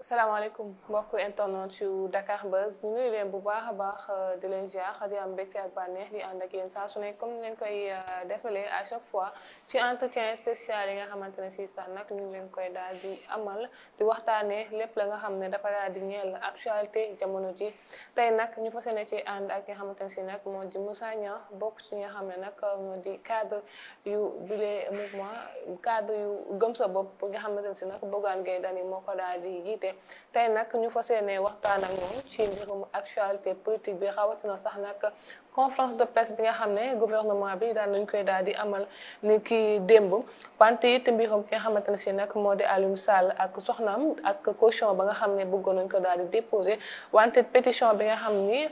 salaamaaleykum mbokk internet yu Dakar Buzz ñu nuyu leen bu baax a baax di leen ziar di am mbégte ak bànneex di ànd ak yéen saa su ne comme ni leen koy defalee à chaque fois ci entretien spécial yi nga xamante ne si sax nag ñu ngi leen koy daal di amal di waxtaanee lépp la nga xam ne dafa daal di ñeel actualité jamono ji tey nag ñu fas yéene ci ànd ak nga xamante ne si nag moo di Moussa Niang bokk ci nga xam ne nag moo di cadre yu bile mouvement cadre yu gëm sa bopp nga xamante ne si nag Bougane Gueye Dany moo ko daal di jiite. tey nag ñu fas yéene waxtaan ak moom ci mbirum actualité politique bi rawatina sax nag conférence de presse bi nga xam ne gouvernement bi daan nañ koy daal di amal ni ki démb wante it mbirum ki nga xamante ne si nag moo di Aliou Sall ak soxnaam ak caution ba nga xam ne bëggoon nañ ko daal di déposé wante pétition bi nga xam ni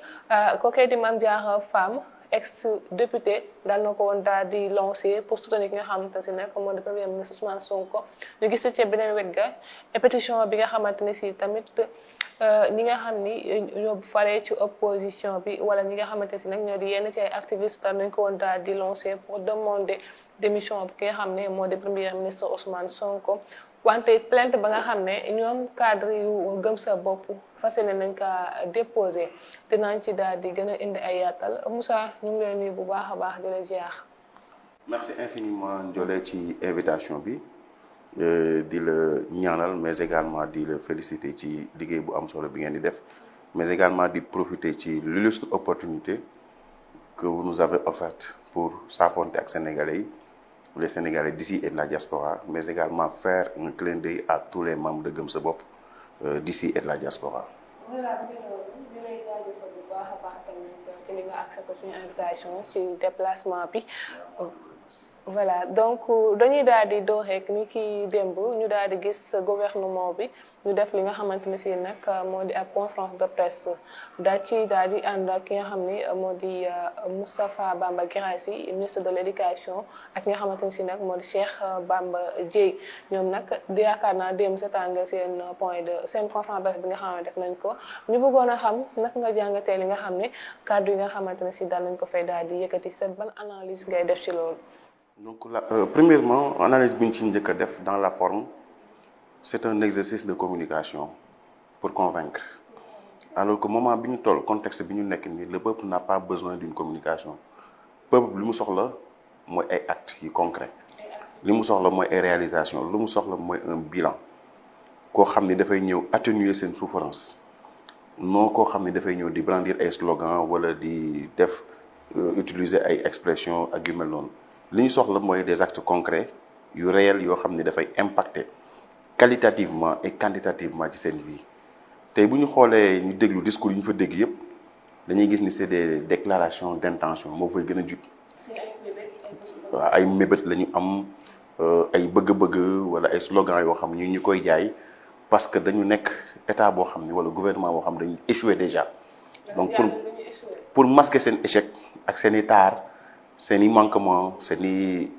kookee di Mame Diarra Fam ex député daal na ko woon daal di lancé pour soutenir ki nga xamante ne si nag moo di premier ministre Ousmane Sonko ñu gis ci beneen wet ga et pétition bi nga xamante ne si tamit ñi nga xam ni ñoo faree ci opposition bi wala ñi nga xamante ne si nag ñoo di yenn ci ay activistes daal nañ ko woon daal di lancé pour demander démission ki nga xam ne moo di premier ministre Ousmane Sonko wante plainte ba nga xam ne ñoom cadre yu gëm sa bopp fas yéene nañ ka déposé dinañ ci daal di gën a indi ay yaatal Moussa ñu ngi lay nuyu bu baax a baax di la ziar. merci infiniment Ndiolé ci invitation bi di la ñaanal mais également di la féliciter ci liggéey bu am solo bi ngeen di def mais également di profiter ci l'illustre opportunité que vous nous avez offerte pour s'affronter ak Sénégalais yi les Sénégalais d'ici et de la diaspora mais également faire un clin d'œil à tous les membres de Gëm Sa Bopp d'ici et de la diaspora. voilà di lay jaajëfal bu baax a baax tamit ci li nga accepté suñu invitation ci déplacement bi. voilà donc dañuy daal di door rek ni ki démb ñu daal di gis gouvernement bi ñu def li nga xamante ne si nag moo di ab conférence de presse daal ci daal di ànd ak ki nga xam ni moo di Moustapha Bamba Guirassy ministre de l'éducation ak ki nga xamante ne si nag moo di Cheikh Bamba Dièye ñoom nag yaakaar naa démb seetaan nga seen point de seen conférence de presse bi nga xam ne def nañ ko ñu bëggoon a xam naka nga jàngatee li nga xam ne kàddu yi nga xamante ne si daal nañ ko fay daal di yëkkati seen ban analyse ngay def ci loolu. Donc, premièrement, analyse bi ñu ci njëkk a def dans la forme, c'est un exercice de communication pour convaincre. Alors que moment bi ñu toll contexte bi ñu nekk nii le peuple n'a pas besoin d'une communication. Peuple li mu soxla mooy ay actes yu concrets. li mu soxla mooy ay réalisations li mu soxla mooy un bilan. koo xam ni dafay ñëw atténuer seen souffrance. non koo xam ni dafay ñëw di brandir ay slogans wala di def utiliser ay expressions ak yu mel noonu. li ñu soxla mooy des actes concrets yu réels yoo xam ne dafay impacter qualitativement et quantitativement ci seen vie tey bu ñu xoolee ñu déglu discours yi ñu fa dégg yépp dañuy gis ni c'est des déclarations d'intention moo fay gën a jub waaw ay mébét la ñu am ay bëgg-bëgg wala ay slogans yoo xam ne ñu koy jaay parce que dañu nekk état boo xam ne wala gouvernement boo xam ne dañu échoué déjà donc pour masquer seen échec ak seen i taar seeni manquement seeni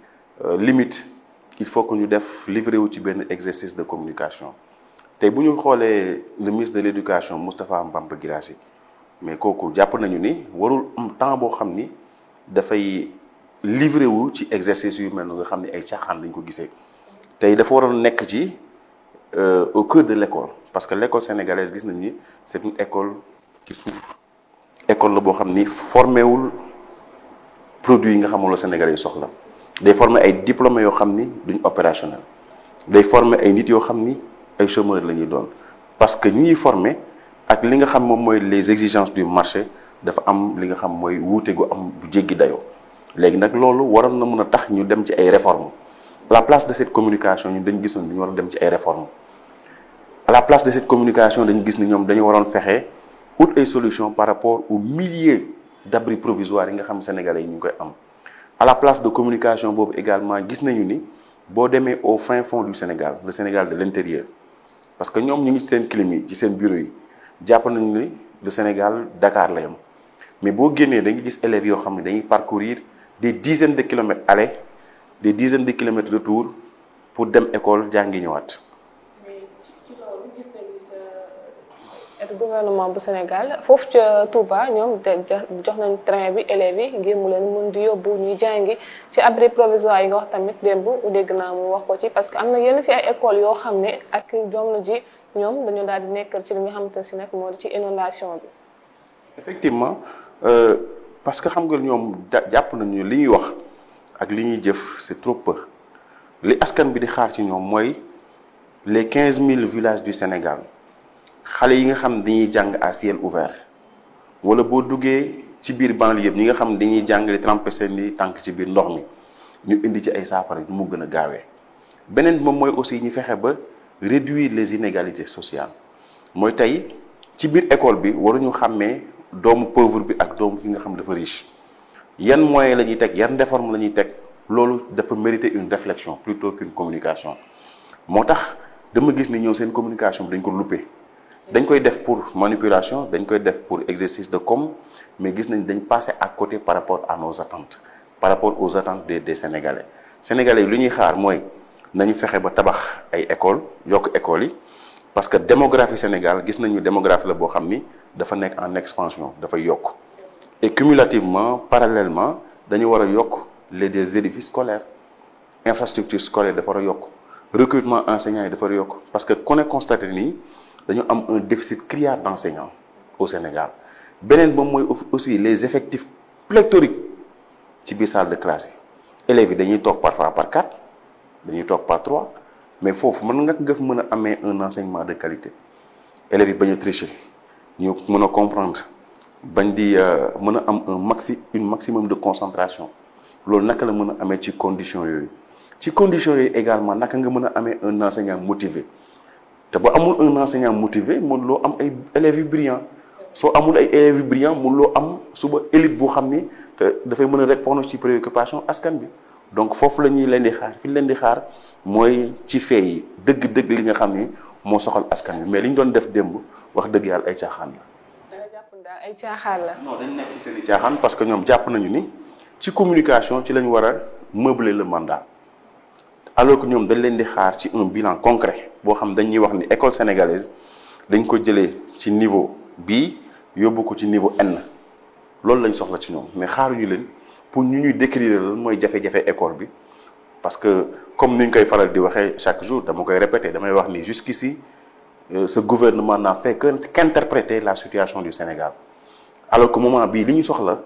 limite il faut que ñu def livrer wu ci benn exercice de communication tey bu ñu xoolee le ministre de l'éducation Moustapha Bamba Guirassy mais kooku jàpp nañu ni warul am temps boo xam ni dafay livrer wu ci exercice yu mel noonu nga xam ne ay caaxaan lañ ko gisee tey dafa waroon nekk ci au cœur de l'école parce que l'école sénégalaise gis nañu ni c'est une école qui souffre école la boo xam ni formé wul produit yi nga xam ne Sénégalais yi soxla day former ay diplômés yoo xam ni duñ opérationnel day former ay nit yoo xam ni ay chômeurs la ñuy doon parce que ñi ñuy former ak li nga xam moom mooy les exigences du marché dafa am li nga xam mooy wuute gu am bu jéggi dayoo léegi nag loolu waroon na mën a tax ñu dem ci ay réformes à la place de cette communication ñun dañu gisoon dañu war a dem ci ay réformes à la place de cette communication dañu gis ni ñoom dañu waroon fexe ut ay solutions par rapport aux milliers d'abris provisoires yi nga xam Sénégalais yi ñu ngi koy am à la place de communication boobu également gis nañu ni boo demee au fin fond du Sénégal le Sénégal de l'intérieur parce que ñoom ñu ngi ci seen clim yi ci seen bureau yi jàpp nañu ni le Sénégal Dakar la yam mais boo génnee da nga gis élèves yoo xam ne dañuy parcourir des dizaines de kilomètres aller des dizaines de kilomètres retour pour dem école jàngi ñëwaat. mais ci loolu gis nañu et gouvernement bu Sénégal foofu ca Touba ñoom jox nañ train bi élèves yi ngir mu leen mën di yóbbu ñuy jàngi ci abri provisoire yi nga wax tamit démb dégg naa mu wax ko ci parce que am na yenn si ay écoles yoo xam ne ak jamono ji ñoom dañu daal di nekk ci li nga xamante ne si nag moo di ci inondation bi. effectivement parce que xam nga ñoom jàpp nañu li ñuy wax ak li ñuy jëf c'est trop peu li askan bi di xaar ci ñoom mooy les 15 000 villages du Sénégal xale yi nga xam dañuy jàng à ciel ouvert wala boo duggee ci biir banlieue ñi nga xam dañuy jàng di tremper seen tànk ci biir ndox mi ñu indi ci ay saafara yu mu gën a gaawee. beneen bi moom mooy aussi ñu fexe ba réduire les inégalités sociales mooy tey ci biir école bi waruñu xàmmee doomu pauvre bi ak doomu ki nga xam dafa riche yan moyens la ñuy teg yan réforme la ñuy teg loolu dafa mériter une réflexion plutôt qu'une communication moo tax dama gis ni ñëw seen communication bi dañ ko loupé dañ koy def pour manipulation dañ koy def pour exercice de com mais gis nañ dañ passé à côté par rapport à nos attentes par rapport aux attentes des Sénégalais yi lu ñuy xaar mooy nañu fexe ba tabax ay école yokk écoles yi parce que démographie Sénégal gis nañu démographie la boo xam ni dafa nekk en expansion dafay yokk et cumulativement parallèlement dañu war a yokk des édifices scolaires infrastructure scolaire dafa war a yokk recrutement enseignants yi dafa war a yokk parce que ku ne constaté nii dañu am un déficit criard d'enseignants au Sénégal beneen moom mooy aussi les effectifs pléthoriques ci biir salle de classe yi élèves yi dañuy toog parfois par 4 dañuy toog par 3 mais foofu mën nga mën a amee un enseignement de qualité élèves yi bañ a tricher ñu mën a comprendre bañ di mën a am un maximum de concentration loolu naka la mën a amee ci conditions yooyu également naka nga mën a amee un enseignant motivé te ba amul un enseignant motivé mën loo am ay élèves yu brillants soo amul ay élèves yu brillants mën loo am suba élite boo xam ni te dafay mën a répondre ci préoccupation askan bi donc foofu la ñuy leen di xaar fi ñu leen di xaar mooy ci fee yi dëgg-dëgg li nga xam ni moo soxal askan bi mais li ñu doon def démb wax dëgg yàlla ay caaxaan la. da nga jàpp daal ay caaxaan la. non dañ nekk ci seen i caaxaan parce que ñoom jàpp nañu ni ci communication ci lañ war a meubler le mandat alors que ñoom dañ leen di xaar ci un bilan concret boo xam dañuy wax ni école sénégalaise dañ ko jëlee ci niveau bii yóbbu ko ci niveau N loolu lañ soxla ci ñoom mais xaaruñu leen pour ñu ñuy décrire lan mooy jafe-jafe école bi parce que comme ni ñu koy faral di waxee chaque jour dama koy répéter damay wax ni jusqu'ici ce gouvernement n'a fait qu'interpréter la situation du Sénégal alors que moment bii li ñu soxla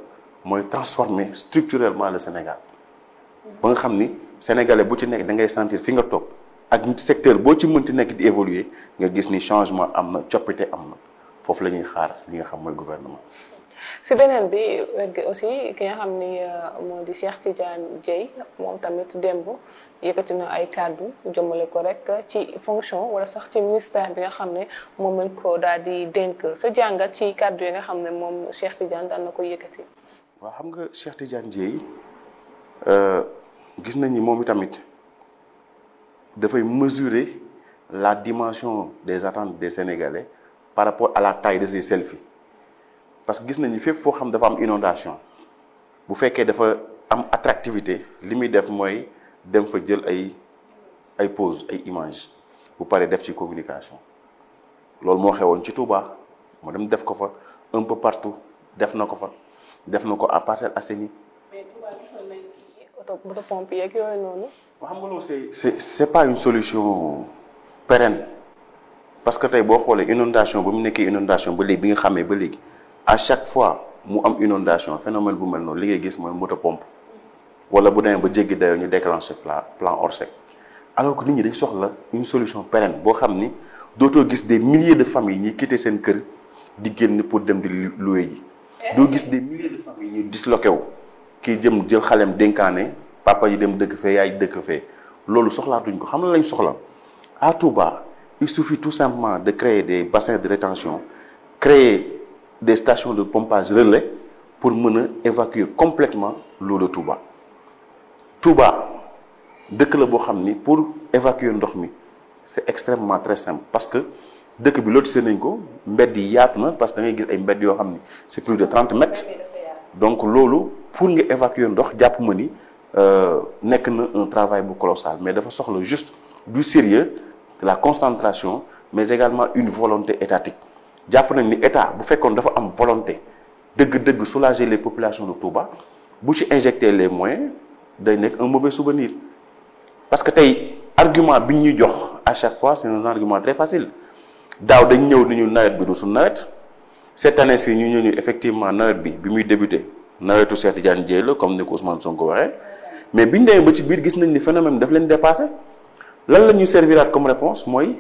mooy transformer structurellement le Sénégal ba nga xam ni sénégalais bu ci nekk da ngay sentir fi nga toog ak secteur boo ci mënti nekk di évoluer nga gis ni changement am na coppite am na foofu la ñuy xaar li nga xam mooy gouvernement. si beneen bi aussi ki nga xam ni moo di Cheikh Tidiane Dièye moom tamit démb yëkkati na ay kàddu jëmale ko rek ci fonction wala sax ci ministère bi nga xam ne moom lañ ko daal di dénk sa jàngat ci kàddu yi nga xam ne moom Cheikh Tidiane daan na ko yëkkati. waaw xam nga Cheikh Tidiane Dièye gis nañ ni moom itamit dafay mesurer la dimension des attentes des Sénégalais par rapport à la taille de ces selfies parce que gis nañu fépp foo xam dafa am inondation bu fekkee dafa am attractivité li muy def mooy dem fa jël ay pose ay images bu paree def ci communication loolu moo xewoon ci Touba moo dem def ko fa un peu partout def na ko fa def na ko à Parcelles Assainies. mais Touba gisoon nañ kii moto pompe yeeg yooyu noonu. waaw xam nga loolu c'est pas une solution pérenne parce que tey boo xoolee inondation ba mu nekkee inondation ba léegi bi nga xamee ba léegi à chaque fois mu am inondation phénomène bu mel noonu li ngay gis mooy moto pompe wala bu demee ba jéggi dayoo ñu déclencher plan Orsec alors que nit ñi dañ soxla une solution pérenne boo xam ni dootoo gis des milliers de familles ñuy quitter seen kër di génn pour dem di louer ji doo gis des milliers de familles ñuy disloqué wu kii jëm jël xalem dénkaane papa yi dem dëkk fee yaay dëkk fee loolu soxlaatuñ ko xam na lañ soxla à Touba il suffit tout simplement de créer des bassins de rétention créer des stations de pompage relais pour mën a évacuer complètement l'eau de Touba. Touba dëkk la boo xam ni pour évacuer ndox mi c'est extrêmement très simple parce que dëkk bi lotissé nañ ko mbedd yi yaatu na parce que da ngay gis ay mbedd yoo xam ni c'est plus de 30 mètres donc loolu pour nga évacuer ndox jàpp ma ni nekk na un travail bu colossal mais dafa soxla juste du sérieux de la concentration mais également une volonté étatique jàpp nañ ni état bu fekkoon dafa am volonté dëgg-dëgg soulager les populations de Touba bu ci injecter les moyens day nekk un mauvais souvenir parce que tey argument bi ñuy jox à chaque fois c'est un argument très facile daaw dañ ñëw ni ñu nawet bi du suñu nawet cette année ci ñu ñëw ñu effectivement nawet bi muy débuté nawetu Cheikh Tidiane Dièye la comme ni ko Ousmane Sonko waxee mais biñ demee ba ci biir gis nañ ni phénomène daf leen dépassé lan la ñuy serviraat comme réponse mooy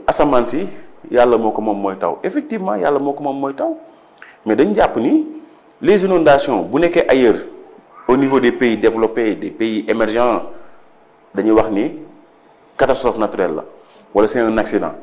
asamaan si yàlla moo ko moom mooy taw effectivement yàlla moo ko moom mooy taw mais dañ jàpp ni les inondations bu nekkee ailleurs au niveau des pays développés des pays émergents dañuy wax ni catastrophe naturelle la wala c'est un accident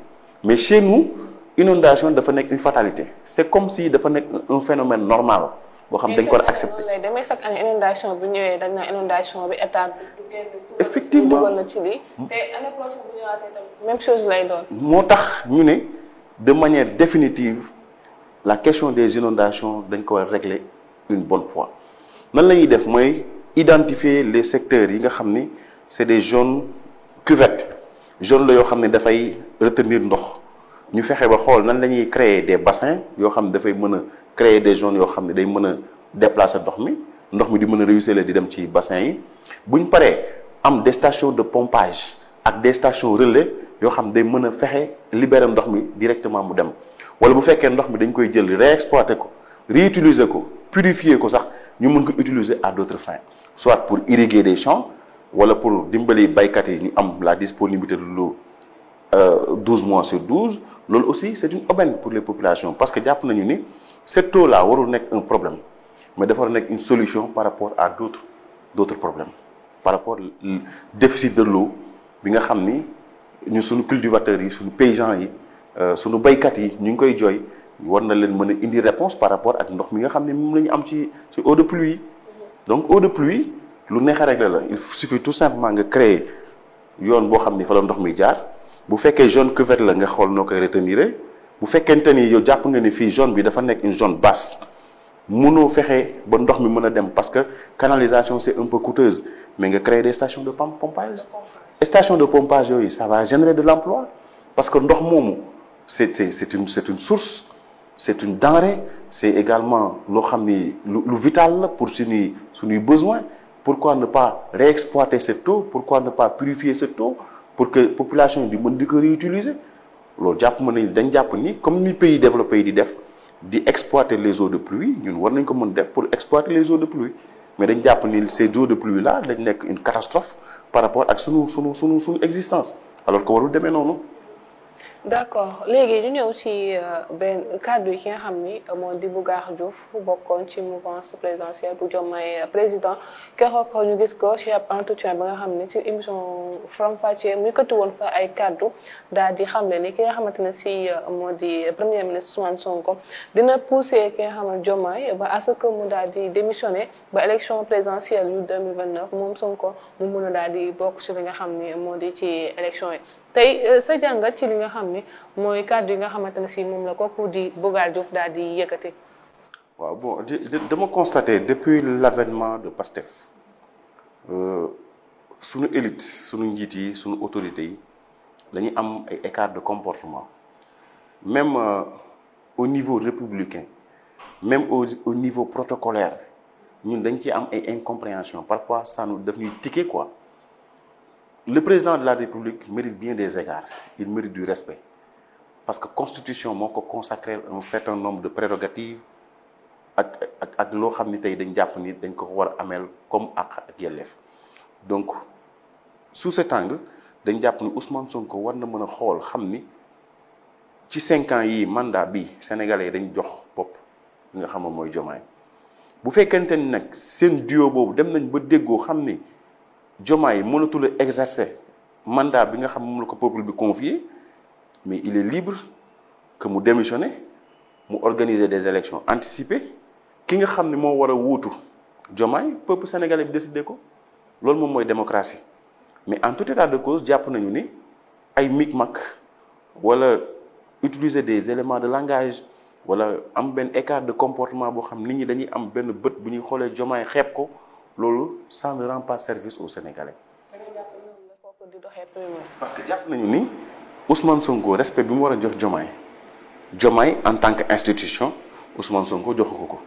mais chez nous inondation dafa nekk une fatalité c'est comme si dafa nekk un phénomène normal boo xam dañ ko war a accepter. lay demee chaque année inondation bi ñëwee dañ na inondation bi état bi effectivement dugal na ci lii te année prochaine bu ñëwaatee tamit même chose lay doon. moo tax ñu ne de manière définitive la question des inondations dañ ko war a régler une bonne fois nan la ñuy def mooy identifier les secteurs yi nga xam ni c'est des zones cuvettes zones la yoo xam ne dafay retenir ndox ñu fexe ba xool nan la ñuy créer des bassins yoo xam ne dafay mën a créer des zones yoo xam ne day mën a déplacer ndox mi di mën a ruisseler di dem ci bassins yi bu ñu paree am des stations de pompage ak des stations relais yoo xam ne day mën a fexe libérer ndox mi directement mu dem wala bu fekkee ndox mi dañ koy jël réexploiter ko réutiliser ko purifier ko sax ñu mën ko utiliser à d'autres fins soit pour irriguer des champs wala pour dimbali baykat yi ñu am la disponibilité de l'eau 12 mois sur 12 loolu aussi c'est une aubaine pour les populations parce que jàpp nañu ni cette eau là warul nekk un problème mais dafa war a nekk une solution par rapport à d'autres problèmes par rapport déficit de l'eau bi nga xam ni ñu suñu cultivateurs yi suñu paysans yi suñu baykat yi ñu ngi koy jooy war na leen mën a indi réponse par rapport ak ndox mi nga xam ne moom la ñu am ci eau de pluie donc eau de pluie lu neex a régler la il suffit tout simplement nga créer yoon boo xam ni fa la ndox mi jaar bu fekkee zone cuvette la nga xool noo koy retenir bu fekkente ni yow jàpp nga ni fii zone bi dafa nekk une zone basse mënoo fexe ba ndox mi mën a dem parce que canalisation c'est un peu coûteuse mais nga créer des stations de pompage station de pompage yooyu ça va générer de l'emploi parce que ndox moomu c'est une source c'est une denrée c'est également loo xam ni lu vital la pour suñuy besoins pourquoi ne pas réexploiter cette eau pourquoi ne pas purifier cette eau pour que population bi mën di ko réutiliser loolu jàpp ma ne dañ jàpp ni comme ni pays développés yi di def di exploiter les eaux de pluie ñun war nañ ko mën def pour exploiter les eaux de pluie mais dañ jàpp ni ces eaux de pluie là dañ nekk une catastrophe par rapport ak sunu existence alors que warul demee noonu. d'accord léegi ñu ñëw ci benn kàddu yi ki nga xam ni moo di Bougar Diouf bokkoon ci mouvance présidentielle bu Diomaye président keroog ñu gis ko ci ab entretien ba nga xam ne ci émission Faram Facce mu yëkkati woon fa ay kàddu daal di xam ne ni ki nga xamante ne si moo di premier ministre Ousmane Sonko dina pousser ki nga xamante Diomaye ba à ce que mu daal di démissionner ba élection présidentielle yu 2029 moom Sonko mu mun a daal di bokk ci li nga xam ni moo di ci élection yi. tey sa jàngat ci li nga xam ni mooy kàddu yi nga xamante ne si moom la kooku di Bougar Diouf daal di yëkkati. waaw bon dama constater depuis l'avènement de PASTEF suñu élite suñu njiit yi suñu autorités yi dañuy am ay écart de comportement même au niveau républicain même au niveau protocolaire ñun dañ ci am ay incompréhension parfois ça nous daf ñuy tiquer quoi. Le président de la République mérite bien des égards il mérite du respect parce que constitution moo ko consacré un certain nombre de prérogatives ak loo xam ni tey dañ jàpp ni dañ ko war a ameel comme ak yelleef donc sous cet angle dañ jàpp ni Ousmane Sonko war na mën a xool xam ni ci 5 ans yi mandat bi sénégalais yi dañ jox bopp li nga xam ne mooy Diomaye bu fekkente ni nag seen duo boobu dem nañ ba déggoo xam ni Diomaye mënatul a exercer mandat bi nga xam moom la ko peuple bi confié mais il est libre que mu démissionner mu organiser des élections anticipées ki nga xam ne moo war a wuutu Diomaye peuple sénégalais bi décidé ko loolu moom mooy démocratie mais en tout état de cause jàpp nañu ni ay micmac wala utiliser des éléments de langage wala am benn écart de comportement boo xam nit ñi dañuy am benn bët bu ñuy xoolee Diomaye xeeb ko. loolu ça ne rend pas service aux Sénégalais. parce que jàpp nañu ni Ousmane Sonko respect bi mu war a jox Diomaye Diomaye en tant que institution Ousmane Sonko joxu ko ko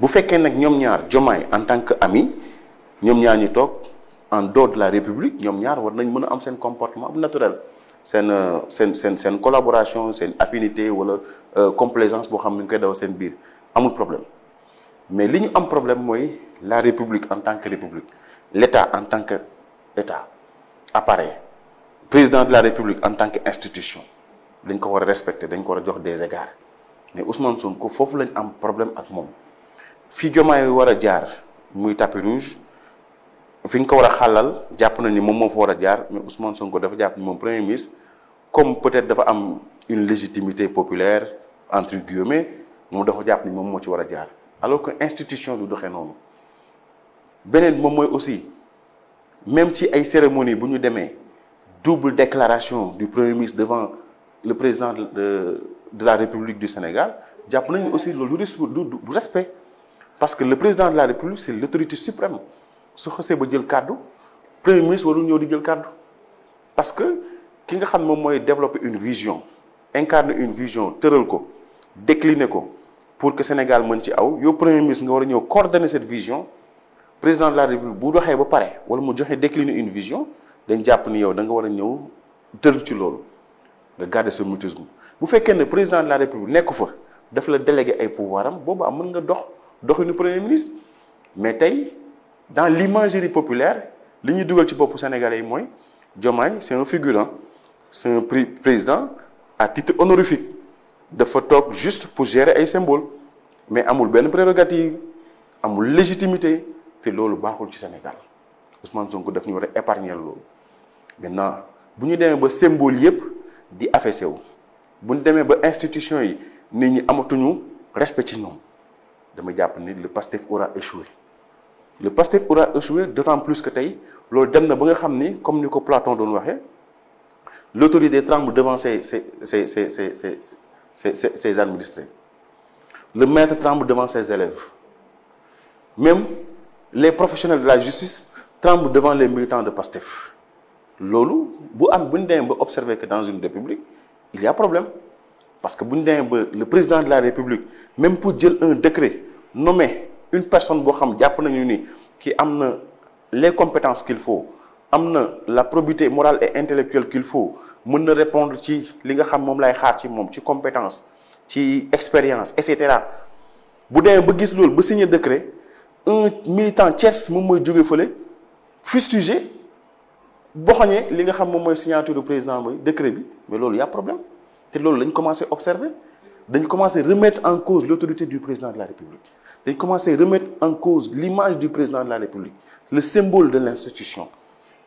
bu fekkee nag ñoom ñaar Diomaye en tant que ami ñoom ñaar ñu toog en dehors de la République ñoom ñaar war nañ mën a am seen comportement bu naturel seen collaboration seen affinité wala complaisance boo xam ne ñu koy daw seen biir amul problème mais li ñu am problème mooy la République en tant que République l'État en tant que État appareil président de la République en tant que institution dañ ko war a respecter dañ ko war a jox des égards mais Ousmane Sonko foofu lañ am problème ak moom fi Diomaye war a jaar muy tapis rouge fi ñu ko war a xàllal jàpp na ni moom moo fa war a jaar mais Ousmane Sonko dafa jàpp ni moom premier ministre comme peut-être dafa am une légitimité populaire entre guillemets moom dafa jàpp ni moom moo ci war a jaar alors que institution du doxee noonu beneen moom mooy aussi même ci ay cérémonie bu ñu demee double déclaration du premier ministre devant le président de la République du Sénégal jàpp nañu aussi loolu du respect parce que le président de la République c'est l'autorité suprême su xasee ba jël kàddu premier ministre warul ñëw di jël kàddu parce que ki nga xam moom mooy développer une vision incarner une vision tëral ko décliner ko pour que Sénégal mën ci aw yow premier ministre nga war a ñëw coordonner cette vision président de la République bu doxee ba pare wala mu joxe décliner une vision dañ jàpp ni yow da nga war a ñëw tëral ci loolu nga garder ce mutisme bu fekkee ne président de la République nekku fa daf la déléguer ay pouvoir am boobaa mën nga doxinu premier ministre mais tey dans l'imagerie populaire li ñuy dugal ci boppu Sénégalais yi mooy Diomaye c'est un figurant c'est un président à titre honorifique dafa toog juste pour gérer ay symboles mais amul benn prérogative amul légitimité te loolu baaxul ci Sénégal Ousmane Sonko daf ñu war a épargner loolu maintenant bu ñu demee ba symbole yépp di affaissé wu bu ñu demee ba institution yi nit ñi amatuñu respect ci ñoom dama jàpp ni le PASTEF aura échoué le PASTEF aura échoué d'autant plus que tey loolu dem na ba nga xam ni comme ni ko Platon doon waxee l'autorité tremble devant ses administrés le maître tremble devant ses élèves même les professionnels de la justice tremblent devant les militants de PASTEF loolu bu ñu demee ba observer que dans une république il y a problème parce que bu ñu demee ba le président de la République même pour jël un décret nommer une personne boo xam jàpp nañu ni ki am na les compétences qu'il faut am na la probité morale et intellectuelle qu'il faut mën na répondre ci li nga xam moom lay xaar ci moom ci compétence ci expérience et cetera bu demee ba gis loolu ba signer décret un militant tiers moom mooy jóge fële fustiger boxoñee li nga xam moom mooy signature du président mooy décret bi mais loolu y a problème te loolu lañ commencé observer dañ commencé remettre en cause l'autorité du président de la République dañ commencé remettre en cause l'image du président de la République le symbole de l'institution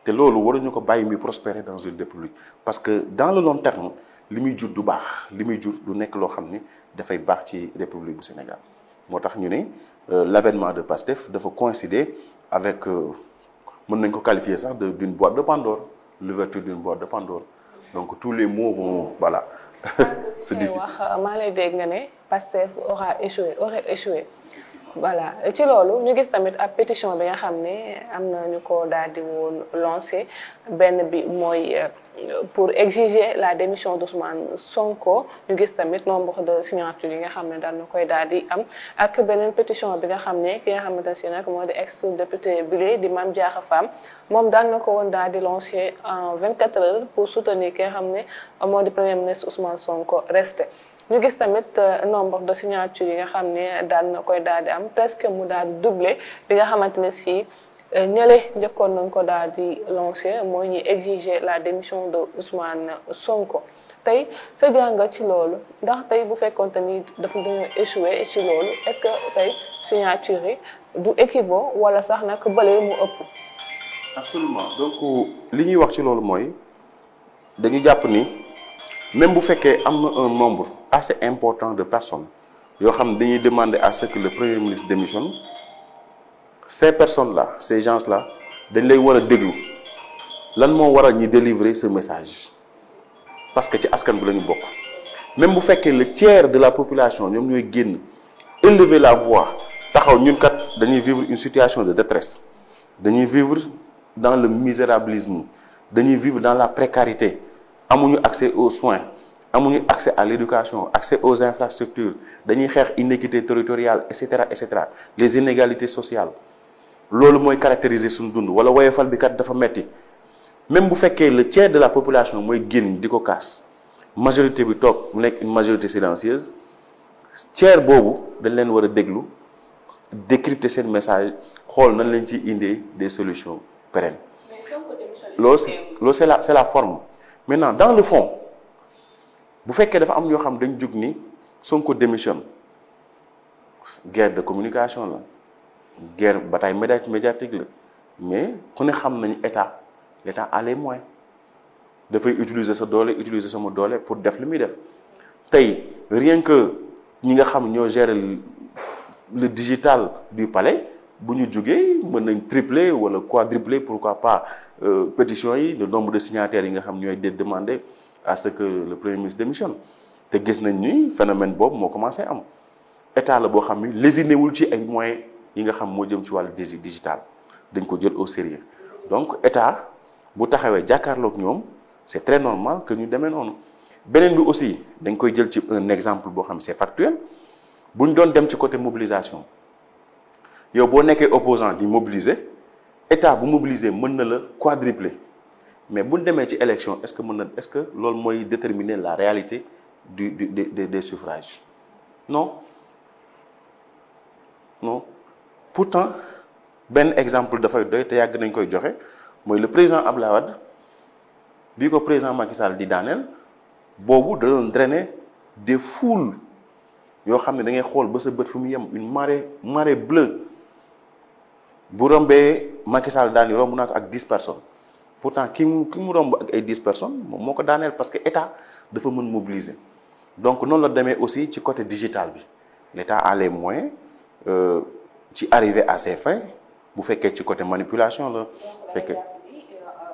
te loolu waruñu ko bàyyi muy prospérer dans une république parce que dans le long terme li muy jur du baax li muy jur du nekk loo xam ni dafay baax ci république bu Sénégal moo tax ñu ne l'avènement de PASTEF dafa coïncider avec mën nañ ko qualifier sax d'une boîte de Pandore l'ouverture d'une boîte de Pandore donc tous les mots vont voilà se dissiper. maa lay dégg nga ne PASTEF aurait échoué voilà ci loolu ñu gis tamit ab pétition bi nga xam ne am na ñu ko daal di woon lancé benn bi mooy pour exiger la démission d'Ousmane Sonko ñu gis tamit nombre de signatures yi nga xam ne daal na koy daal di am ak beneen pétition bi nga xam ne ki nga xamante ne nag moo di ex député bi di Mame Diarra Fam moom daal na ko woon daal di lancé en 24 heures pour soutenir ki nga xam ne moo di premier ministre Ousmane Sonko resté. ñu gis tamit nombre de signatures yi nga xam ne daal na koy daal di am presque mu daal di doublé bi nga xamante ne si ñële njëkkoon nañ ko daal di lancé mooy ñuy exiger la démission de Ousmane Sonko tey sa jàngat ci loolu ndax tey bu fekkoonte ni dafa dañoo échoué ci loolu est-ce que tey signature yi du équivaut wala sax nag bële mu ëpp. absolument donc li ñuy wax ci loolu mooy dañu jàpp ni même bu fekkee am na un nombre assez important de personnes yoo xam ne dañuy demander à ce que le premier ministre démissionne ces personnes-là ces gens-là dañ lay war a déglu lan moo waral ñi délivrer ce message parce que ci askan bi la ñu bokk même bu fekkee le tiers de la population ñoom ñooy génn élever la voix taxaw ñun kat dañuy vivre une situation de détresse dañuy vivre dans le misérabilisme dañuy vivre dans la précarité amuñu accès aux soins amuñu accès à l'éducation, accès aux infrastructures, dañuy xeex inéquité territoriale et cetera, les inégalités sociales loolu mooy caractériser suñu dund wala woyofal bi kat dafa metti même bu fekkee le tiers de la population mooy génn di ko kaas majorité bi toog mu nekk une majorité silencieuse tiers boobu dañ leen war a déglu décrypter seen message xool nañ leen ci indee des solutions pérennes. loolu c'est la forme. Maintenant dans le fond bu fekkee dafa am ñoo xam dañ jug ni Sonko démissionne guerre de communication la guerre bataille médiatique la mais ku ne xam nañu l'État a les moyens dafay utiliser sa doole utiliser sama doole pour def li muy def tey rien que ñi nga xam ñoo gérer le digital du palais bu ñu jógee mën nañ tripler wala quadrupler pourquoi pas pétition yi le nombre de signataires yi nga xam ñooy demander à ce que le premier ministre démissionne te gis nañ ni phénomène boobu moo commencé am état la boo xam ni lésiné wul ci ay moyens yi nga xam moo jëm ci wàllu digital dañ ko jël au sérieux donc état bu taxawee jàkkaarloog ñoom c'est très normal que ñu demee noonu beneen bi aussi dañ koy jël ci un exemple boo xam c'est factuel bu ñu doon dem ci côté mobilisation yow boo nekkee opposant di mobiliser état bu mobiliser mën na la quadrupler mais bu ñu demee ci élection est-ce que loolu mooy déterminer la réalité des suffrages non pourtant benn exemple dafay doy te yàgg nañ koy joxe mooy le président Abdoulaye Wade bi ko président Macky Sall di daaneel boobu da doon drainer des foules yoo xam ne da ngay xool ba sa bët fu mu yem une marée bleue bu rombee Macky Sall daan yi romb naa ko ak 10 personnes pourtant ki mu romb ak ay 10 personnes moom moo ko daaneel parce que état dafa mën mobiliser donc noonu la demee aussi ci côté digital bi l'état a les moyens ci arriver à ses fins bu fekkee ci côté manipulation la fekkee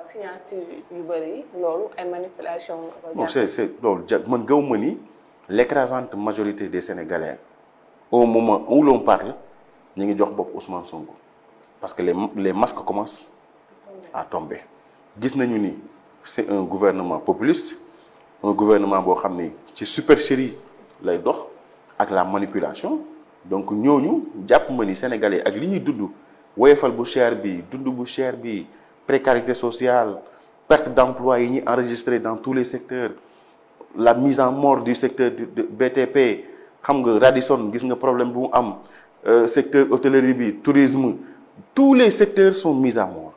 signature yu bëri loolu ay manipulation bon c'est loolu man gëw ma ni l'écrasante majorité des Sénégalais au moment où l'on parle ñu ngi jox bopp Ousmane Sonko parce que les masques commencent à tomber gis nañu ni c'est un gouvernement populiste un gouvernement boo xam ni ci supercherie lay dox ak la manipulation donc ñooñu jàpp ma ni Sénégalais ak li ñuy dund woyofal bu cher bi dund bu cher bi précarité sociale perte d'emploi yi ñuy enregistré dans tous les secteurs la mise en mort du secteur de BTP xam nga Radisson gis nga problème bu mu am secteur hôtellerie bi tourisme tous les secteurs sont mis à mort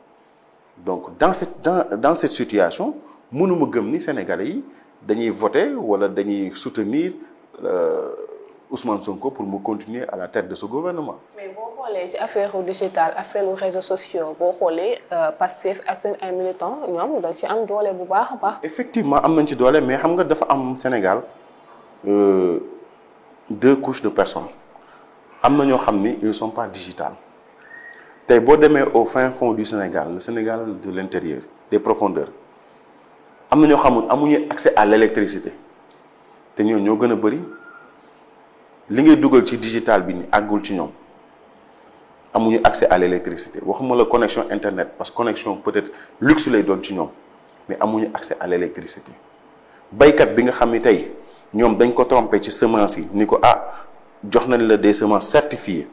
donc dans cette situation mënuma gëm ni Sénégalais yi dañuy voter wala dañuy soutenir Ousmane Sonko pour mu continuer à la tête de ce gouvernement. mais boo xoolee ci affaire digital affaire réseaux sociaux boo xoolee Pastef ak seen ay militants ñoom dañ ci am doole bu baax a baax. effectivement am nañ ci doole mais xam nga dafa am Sénégal 2 couches de personnes am na ñoo xam ni ils ne sont pas digital tey boo demee au fin fond du Sénégal le Sénégal de l'intérieur des profondeurs am na ñoo xamul amuñu accès à l'électricité te ñoo gën a bari. li ngay dugal ci digital bi ni àggul ci ñoom amuñu accès à l'électricité waxuma la connexion internet parce que connexion peut-être luxe lay doon ci ñoom mais amuñu accès à l'électricité baykat bi nga xam ni tey ñoom dañ ko trompé ci semence yi ni ko jox nañ la des semences certifiées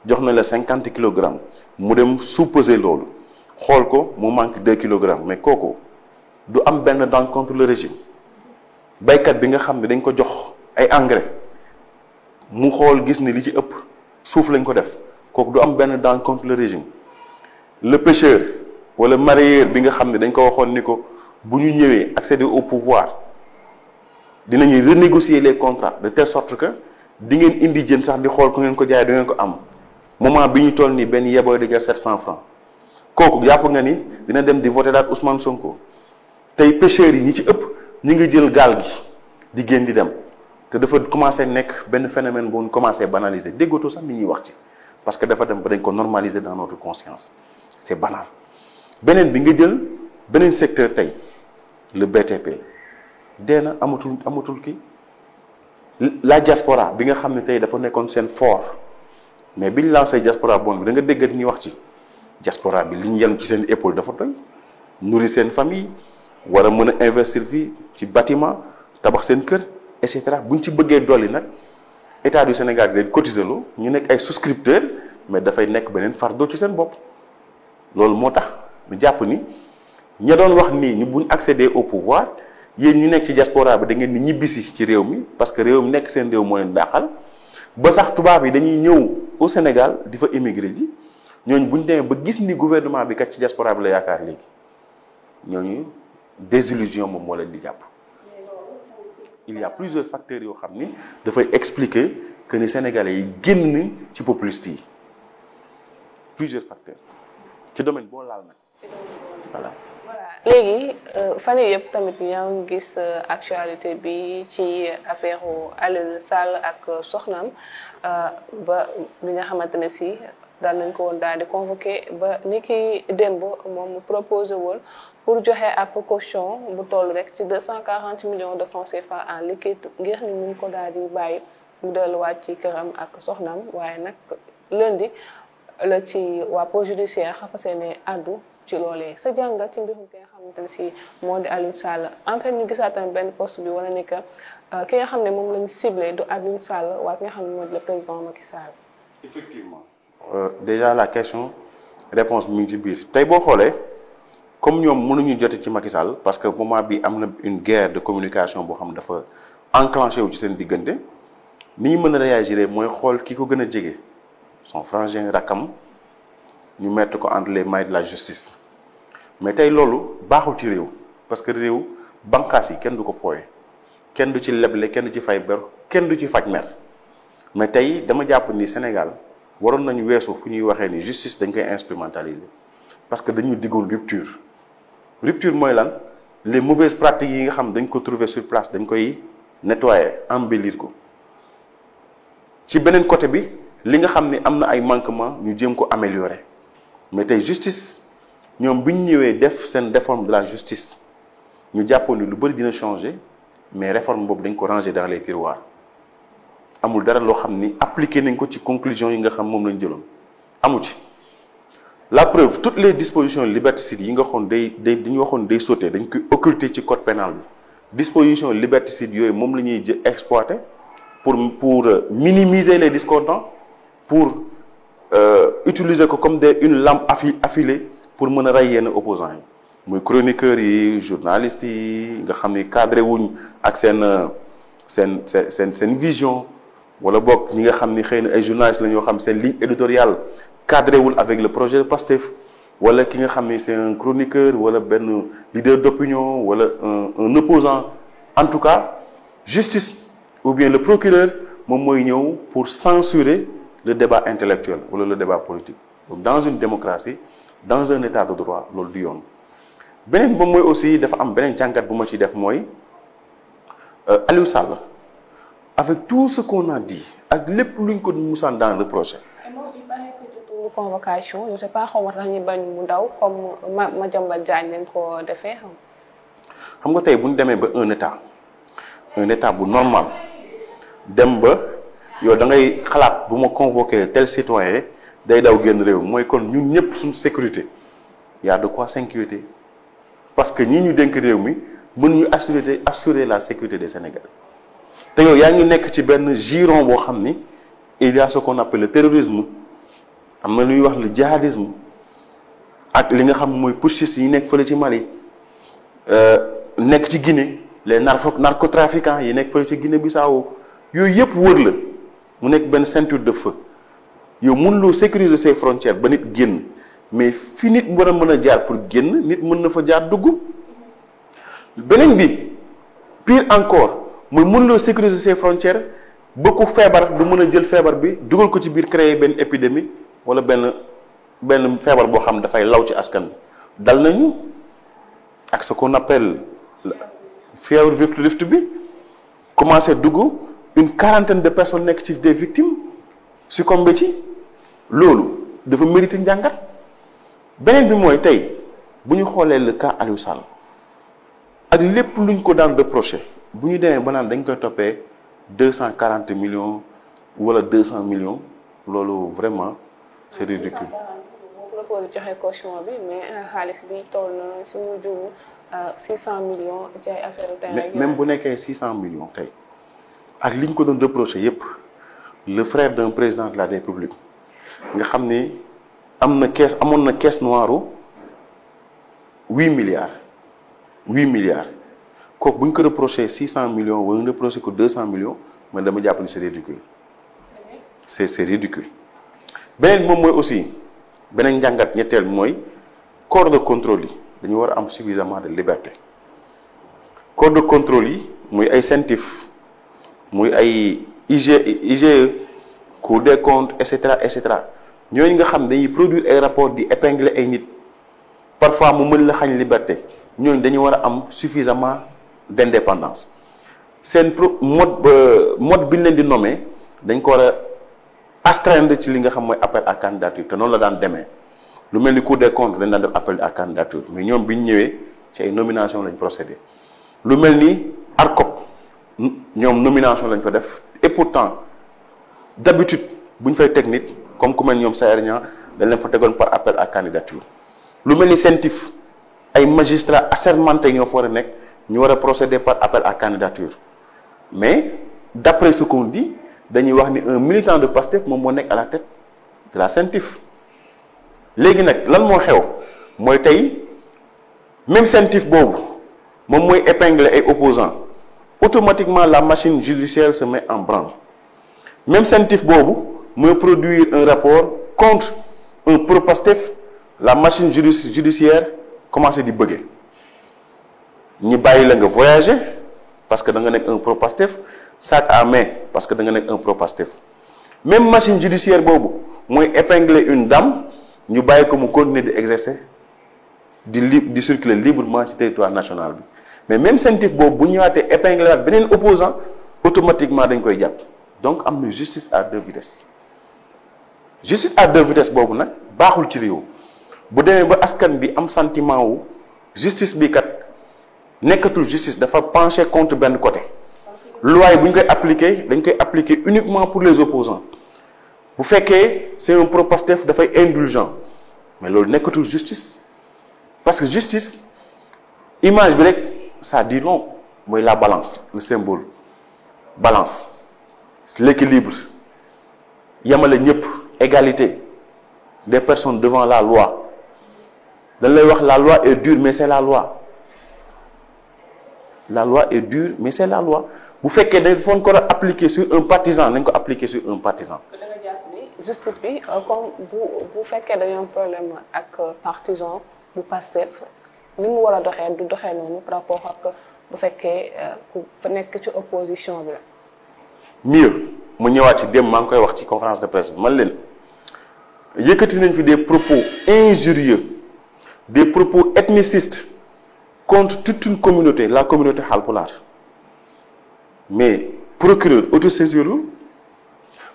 jox nañ la 50 kilogrammes mu dem sous-peser loolu xool ko mu manque 2 kilogrammes mais kooku du am benn daan contre le régime baykat bi nga xam ne dañ ko jox ay engrais mu xool gis ni li ci ëpp suuf lañ ko def kooku du am benn daan contre le régime le pêcheur wala mareyeur bi nga xam ne dañ ko waxoon ni ko bu ñu ñëwee accéder au pouvoir dinañuy renégocier les contrats de telle sorte que di ngeen indi jën sax di xool ku ngeen ko jaay du ngeen ko am moment bi ñu toll nii benn yebooy di jar 700 francs kooku jàpp nga ni dina dem di voter daal Ousmane Sonko tey pêcheurs yi ñi ci ëpp ñi ngi jël gaal gi di génn di dem te dafa commencé nekk benn phénomène bu ñu commencé banaliser déggootu sax nit ñuy wax ci parce que dafa dem ba dañ ko normaliser dans notre conscience c'est banal beneen bi nga jël beneen secteur tey le BTP dee na amatul kii la diaspora bi nga xam ne tey dafa nekkoon seen fort mais biñ lancé diaspora bon bi da nga déggat ñuy wax ci diaspora bi li ñu yem ci seen épaule dafa doy nourrir seen famille war a mën a investir fii ci bâtiment tabax seen kër et cetera bu ñu ci bëggee dolli nag état du Sénégal di leen cotiser lu ñu nekk ay souscripteurs mais dafay nekk beneen fardeau ci seen bopp. loolu moo tax ñu jàpp ni ña doon wax nii ñu buñ accéder au pouvoir yéen ñu nekk ci diaspora bi da ngeen ni ñibbisi ci réew mi parce que réew mi nekk seen réew moo leen dàqal ba sax tubaab yi dañuy ñëw au Sénégal di fa émigré ji ñooñu bu ñu demee ba gis ni gouvernement bi kat ci diaspora bi la yaakaar léegi ñooñu désillusion moom moo leen di jàpp. il y a plusieurs facteurs yoo xam ni dafay expliquer que ni sénégalais yi génn ci populistes yi plusieurs facteurs ci domaine boo laal nag voilà. léegi fan yii yëpp tamit yaa ngi gis actualité bi ci affaire Aliou Sall ak soxnaam ba bi nga xamante ne si daan nañ ko woon daal di convoqué ba ni ki démb moom mu proposé woon pour joxe ab caution bu toll rek ci 240 millions de francs CFA en liquide ngir ñu mun ko daal di bàyyi mu delluwaat ci këram ak soxnaam waaye nag lundi la ci waa pôle judiciaire fas yéene àddu ci loolee sa jàngat ci mbirum ki nga xamante ne si moo di Aliou Sall en fait ñu gisaat tamit benn poste bi wala ni que ki nga xam ne moom lañu ciblé du Aliou Sall waaye ki nga xam ne moo di le président Macky Sall. effectivement. Déjà la question réponse mi ngi ci biir tey boo xoolee comme ñoom mënuñu jote ci Macky Sall parce que moment bi am na une guerre de communication boo xam dafa enclenché wu ci seen diggante ni ñu mën a réagir mooy xool ki ko gën a jege son frangin rakam ñu mettre ko entre les mailles de la justice mais tey loolu baaxul ci réew parce que réew bànqaas yi kenn du ko fooye kenn du ci leble kenn du ci fay ber kenn du ci faj mer mais tey dama jàpp ni Sénégal waroon nañu weesu fu ñuy waxee ni justice dañ koy instrumentaliser parce que dañu diggoon rupture mooy lan les mauvaises pratiques yi nga xam dañ ko trouver sur place dañ koy nettoyer embellir ko ci beneen côté bi li nga xam ni am na ay manquements ñu jéem ko améliorer mais tey justice ñoom bi ñu ñëwee def seen réforme de la justice ñu jàppoon ni lu bëri dina changer mais réforme boobu dañ ko ranger dans les tiroirs amul dara loo xam ni appliqué nañ ko ci conclusion yi nga xam moom lañ jëloon amu ci la preuve toutes les dispositions liberticides yi nga xoon dañu waxoon day sauté dañ koy occulter ci code pénal bi disposition liberticides yooyu moom la ñuy exploiter pour minimiser les discordants pour utiliser ko comme une lampe affilée pour mën a rey yenn opposants yi muy chroniqueurs yi journalistes yi nga xam ni cadré wuñ ak seen vision wala boog ñi nga xam ni xëy na ay journalistes la ñoo xam seen ligne éditoriale cadré wul avec le projet de Pastef wala ki nga xam ni c'est un chroniqueur wala benn leader d'opinion wala un opposant en tout cas justice ou bien le procureur moom mooy ñëw pour censurer le débat intellectuel wala le débat politique donc dans une démocratie dans un état de droit loolu du yoon beneen moom mooy aussi dafa am beneen jàngat bu ma ci def mooy Aliou Sall avec tout ce qu'on a dit ak lépp luñ ko musaan daan reproché. il paraît que jotul convocation je sais pas xaw ma tax ñu bañ mu daw comme Madiambal Diagne leen ko defee xam nga tey bu ñu demee ba un état bu normal dem ba yow da ngay xalaat bu ma convoqué tel citoyen day daw génn réew mooy kon ñun ñëpp suñu sécurité y a de quoi s'inquiéter parce que ñii ñu dénk réew mi mën ñu assurer la sécurité des Sénégalais te yow yaa ngi nekk ci benn giron boo xam ni il y a ce qu'on appelle le terrorisme am na lu ñuy wax le djihadisme ak li nga xam mooy putschistes yi nekk fële ci Mali nekk ci Guinée les narcotrafiquants yi nekk fële ci Guinée-Bissau yooyu yëpp wër la mu nekk benn ceinture de feu yow mënuloo sécuriser ses frontières ba nit génn mais fi nit war a mën a jaar pour génn nit mën na fa jaar dugg beneen bi pire encore mooy mënuloo sécuriser ses frontières ba ku feebar du mën a jël feebar bi dugal ko ci biir créer benn épidémie wala benn feebar boo xam dafay law ci askan bi dal nañu ak ce qu'on appelle fièvre Rift bi commencé dugg une quarantaine de personnes nekk ci des victimes succombé ci loolu dafa mérité njàngat beneen bi mooy tey bu ñu xoolee le cas Aliou Sall ak lépp luñ ko daan reproché bu ñu demee ba naan dañ koy toppee 240 millions wala 200 millions loolu vraiment c'est ridicule. moo proposé joxe caution bi mais xaalis bi toll na si mu jubu 600 millions ci ay affaire terrain. même bu nekkee 600 millions tey ak li ñu ko doon reproché yépp le frère d'un président de la République nga xam ne amoon na caisse noire 8 milliards kooku bu ñu ko reproché 600 millions wala ñu reproché ko 200 millions man dama jàpp ni c'est ridicule. c'est ridicule. beneen moom mooy aussi beneen njàngat ñetteel mooy corps de contrôle yi dañu war a am suffisamment de liberté. corps de contrôle yi muy ay CENTIF muy ay IGE Cour des comptes et cetera ñooñu nga xam dañuy produire ay rapports di épingler ay nit parfois mu mën la xañ liberté ñooñu dañu war a am suffisamment d'indépendance seen mode bi ñu leen di nommer dañ ko war a astreindre ci li nga xam mooy appel à candidature te noonu la daan demee lu mel ni Cour des comptes dañ daan def appel à candidature mais ñoom bi ñu ñëwee ci ay nomination lañ procédé lu mel ni ARCOP ñoom nomination lañ fa def et pourtant d'habitude bu ñu fay teg nit comme ku mel ñoom Sayer Niang dañ leen fa tegoon par appel à candidature lu mel ni CENTIF ay magistrats assermentés ñoo fa war a nekk ñu war a procéder par appel à candidature mais d'après ce qu'on dit dañuy wax ni un militant de Pastef moom moo nekk à la tête de la CENTIF léegi nag lan moo xew mooy tey même CENTIF boobu moom mooy épingler ay opposants automatiquement la machine judiciaire se met en branle même CENTIF boobu mooy produire un rapport contre un pro-Pastef la machine judiciaire commencé di bëggee ñi bàyyi la nga voyager parce que da nga nekk un pro-Pastef sac à main parce que da nga nekk un pro-Pastef même machine judiciaire boobu mooy épingler une dame ñu bàyyi ko mu continuer di exercer di circuler librement ci territoire national bi mais même CENTIF boobu bu ñëwaatee épingler waat beneen opposant automatiquement dañ koy jàpp donc am na justice à deux vitesses boobu nag baaxul ci réew bu demee ba askan bi am sentiment wu justice bi kat nekkatul justice dafa pencher contre benn côté loi yi bu ñu koy appliquer dañ koy appliquer uniquement pour les opposants bu fekkee c'est un pro-Pastef dafay indulgent mais loolu nekkatul justice parce que justice image bi rek ça dit long mooy la balance le symbole balance l'équilibre yamale ñëpp égalité des personnes devant la loi dañ lay wax la loi est dure mais c'est la loi est dure mais c'est la loi bu fekkee dañ foon ko appliquer sur un partisan nañ ko appliquer sur un partisan. da nga jàpp ni justice bi comme bu fekkee dañoo am problème ak partisan bu Pastef ni mu war a doxee du doxee noonu par rapport ak bu fekkee ku fa nekk ci opposition bi la. mieux mu ñëwaat ci dem maa ngi koy wax ci conférence de presse bi man leen yëkkati nañ fi des propos injurieux des propos ethnicistes contre toute une communauté la communauté Halpulaar mais procureur autosaisirul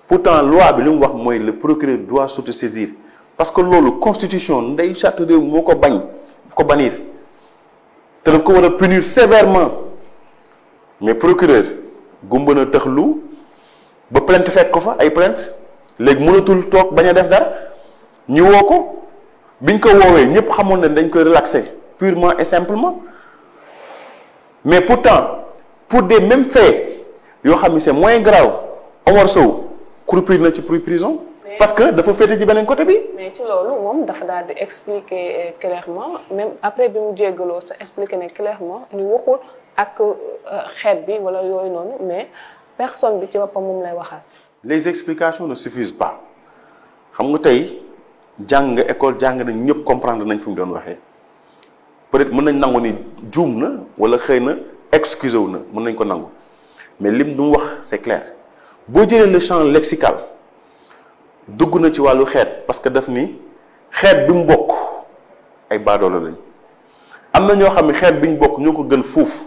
pourtant loi bi li mu wax mooy le procureur doit s'autosaisir parce que loolu constitution ndey charte réew moo ko bañ daf ko bannir te daf ko war a punir sévèrement mais procureur gumba na tëxlu ba plainte fekk ko fa ay plainte léegi mënatul toog bañ a def dara ñu woo ko biñ ko woowee ñëpp xamoon ne dañ koy relaxer purement et simplement mais pourtant pour des mêmes faits yoo xam ne c'est moins grave Omar Sow croupir na ci prison parce que dafa féete ci beneen côté bi. mais ci loolu moom dafa daal di expliquer clairement même après bi mu jéggaloo sa expliquer ne clairement ni waxul ak xeet bi wala yooyu noonu mais personne bi ci boppam moom lay waxal. les explications ne suffisent pas xam nga tey jàng école jàng nañ ñëpp comprendre nañ fi mu doon waxee peut-être mën nañ nangu ni juum na wala xëy na excusé wu na mën nañ ko nangu mais lim du mu wax c'est clair boo jëlee le champ lexical dugg na ci wàllu xeet parce que daf ni xeet bi mu bokk ay baadoolo lañ am na ñoo xam ne xeet bi ñu bokk ñoo ko gën fuuf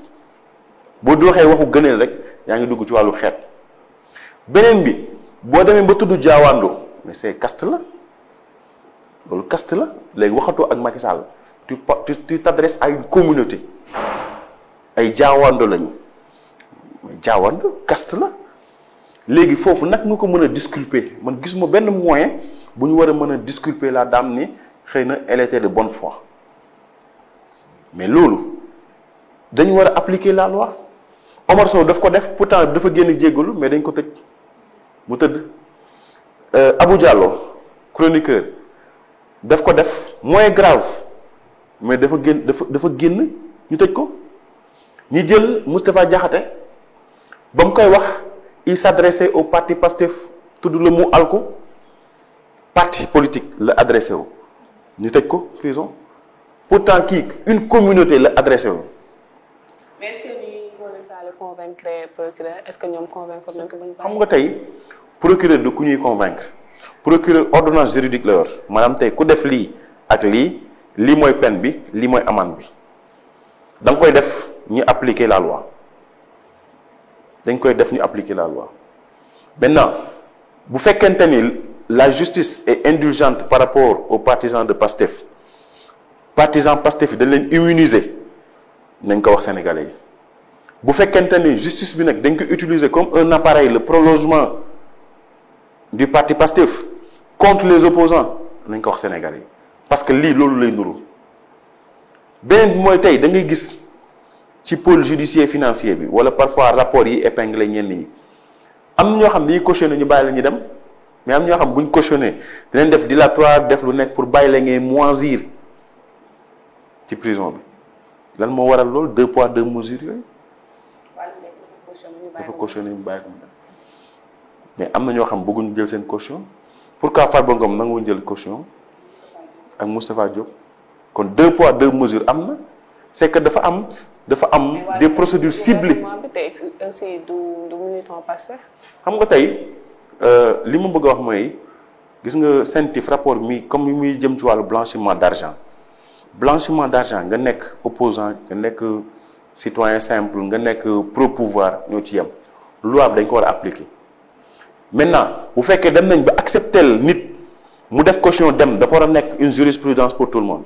boo di waxee waxu gëneel rek yaa ngi dugg ci wàllu xeet beneen bi boo demee ba tudd jaawaando mais c'est caste la loolu caste la léegi waxatoo ak Macky Sall tu t'adresses à une communauté ay jaawaando lañu jaawaando caste la léegi foofu nag nga ko mën a disculper man gisuma benn moyen bu ñu war a mën a disculper la dame ni xëy na elle était de bonne foi mais loolu dañu war a appliquer la loi. Omar Sow daf ko def pourtant dafa génn jéggalu mais dañ ko tëj mu tëdd. Abou Diallo chroniqueur daf ko def moins grave mais dafa génn ñu tëj ko. ñi jël Moustapha Diakhaté ba mu koy wax il s'adressait au parti Pastef tudd le mot alko parti politique la adressé wu ñu tëj ko prison pourtant kii une communauté la adressé wu. mais est-ce que ni Ngoné Sall convaincre procureur est-ce que ñoom convaincre nañ ko ba ñu xam nga tey procureur du ku ñuy convaincre procureur ordonnance juridique la yor maanaam tey ku def lii ak lii mooy peine bi lii mooy amende bi da nga koy def ñu appliquer la loi dañ koy def ñu appliquer la loi maintenant bu fekkente ni la justice est indulgente par rapport aux partisans de Pastef yi dañ leen immuniser nañ ko wax sénégalais yi bu fekkente ni justice bi nag dañ ko utiliser comme un appareil le prolongement du parti Pastef contre les opposants nañ ko wax sénégalais yi parce que lii loolu lay nuru beneen bi mooy tey da ngay gis ci pôle judiciaire financier bi wala parfois rapport yi épinglé ñenn ñi am na ñoo xam dañuy cautionné ñu bàyyi la ñu dem mais am ñoo xam buñ cautionné dinañ def dilatoire def lu nekk pour bàyyi la ngay moisir ci prison bi lan moo waral loolu 2 poids 2 mesures yooyu. dafa cautionné ñu bàyyi ko mu dem mais am na ñoo xam bëgguñu jël seen caution pourquoi Farba Ngom nanguwuñu jël caution ak Moustapha Diop kon 2 poids 2 mesures am na c'est que dafa am des procédures ciblées. aussi du militant Pastef. xam nga tey li ma bëgg a wax mooy gis nga CENTIF rapport mi comme mi muy jëm ci wàllu blanchiment d'argent nga nekk opposant nga nekk citoyen simple nga nekk pro-pouvoir ñoo ci yem loi bi dañ ko war a appliquer maintenant bu fekkee dem nañ ba accepter nit mu def caution dem dafa war a nekk une jurisprudence pour tout le monde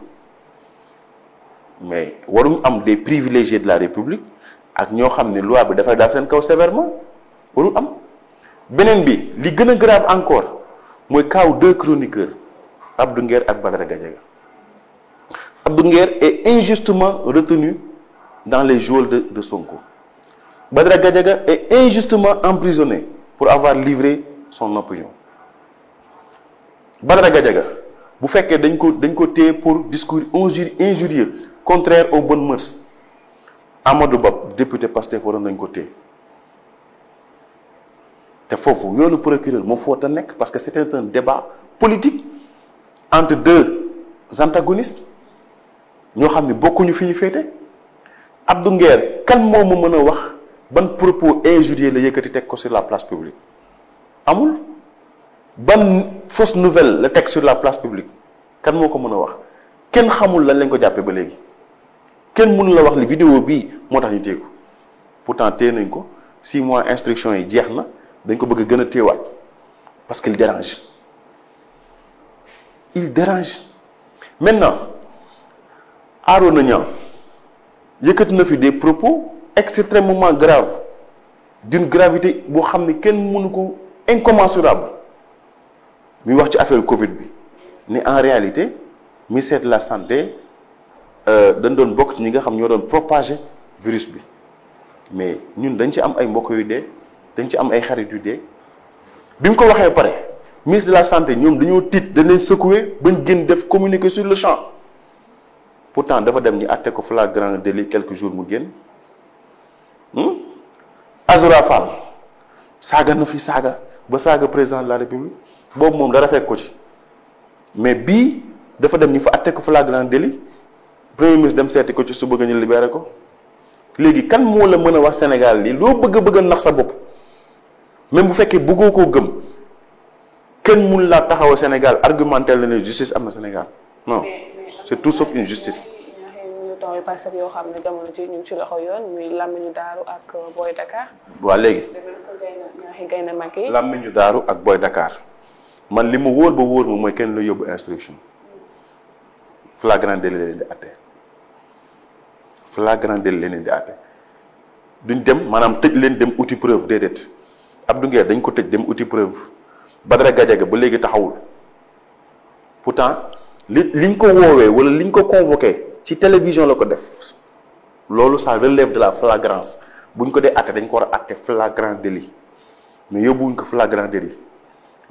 mais waruñu am des privilégiés de la République ak ñoo xam ne loi bi dafay daal seen kaw sévèrement warul am beneen bi li gën a grave encore mooy cas 2 chroniqueurs Abdou Nguer ak Badara Gadiaga Abdou Nguer est injustement retenu dans les geôles de Sonko. Badara Gadiaga est injustement emprisonné pour avoir livré son opinion. Badara Gadiaga bu fekkee dañ ko téye pour discours injurieux contraire aux bonnes mœurs Amadou Ba député Pastef waroon nañ ko téye te foofu yoonu procureur moo foota nekk parce que c'était un débat politique entre 2 antagonistes ñoo xam ne bokkuñu fi ñu féete Abdou Nguer kan moo ma mën a wax ban propos injurieux la yëkkati teg ko sur la place publique amul ban fausse nouvelle la teg sur la place publique kan moo ko mën a wax kenn xamul lan lañ ko jàppee ba léegi kenn mënu la wax li vidéo bii moo tax ñu téye ko pourtant téye nañ ko 6 mois instruction yi jeex na dañ ko bëgg a gën a téewaat parce qu'il dérange maintenant Arona Niang yëkkati na fi des propos extrêmement graves d'une gravité boo xam ne kenn mënu ko incommensurable muy wax ci affaire Covid bi ni en réalité ministère de la santé dañ doon bokk ci ñi nga xam ñoo doon propager virus bi mais ñun dañ ci am ay mbokk yu dee dañ ci am ay xarit yu dee bi mu ko waxee pare ministre de la santé ñoom dañoo tiit dañ leen secouer bañ génn def communiquer sur le champ pourtant dafa dem ñu àtte ko flagrant délit quelques jours mu génn Azoura Fall saaga na fi saaga ba saaga président de la république boobu moom dara fekk ko ci mais bii dafa dem ñu fa àtte ko flagrant délit premier ministre dem seeti ko ci su bëgg ñu libéré ko léegi kan moo la mën a wax Sénégal lii loo bëgg a nax sa bopp même bu fekkee bëggoo koo gëm kenn mun laa taxaw Sénégal argumenté la ne justice am na Sénégal non c'est tout sauf une justice. ñu parce que yoo xam ne jamono ji ñu ngi ci loxo yoon muy Làmmiñu Daaru ak Boy Dakar. waa léegi. Làmmiñu Daaru ak Boy Dakar man li ma wóor ba wóor ma mooy kenn la yóbbu instruction flagrant délit leen di àtte flagrant délit leen di àtte duñ dem maanaam tëj leen dem outil preuve déedéet Abdou Nguer dañ ko tëj dem outil preuve Badara Gadiaga ba léegi taxawul pourtant liñ ko woowee wala liñ ko convoqué ci télévision la ko def loolu ça relève de la flagrance bu ñu ko dee atte dañ ko war a atte flagrant délit mais yóbbuwuñ ko flagrant délit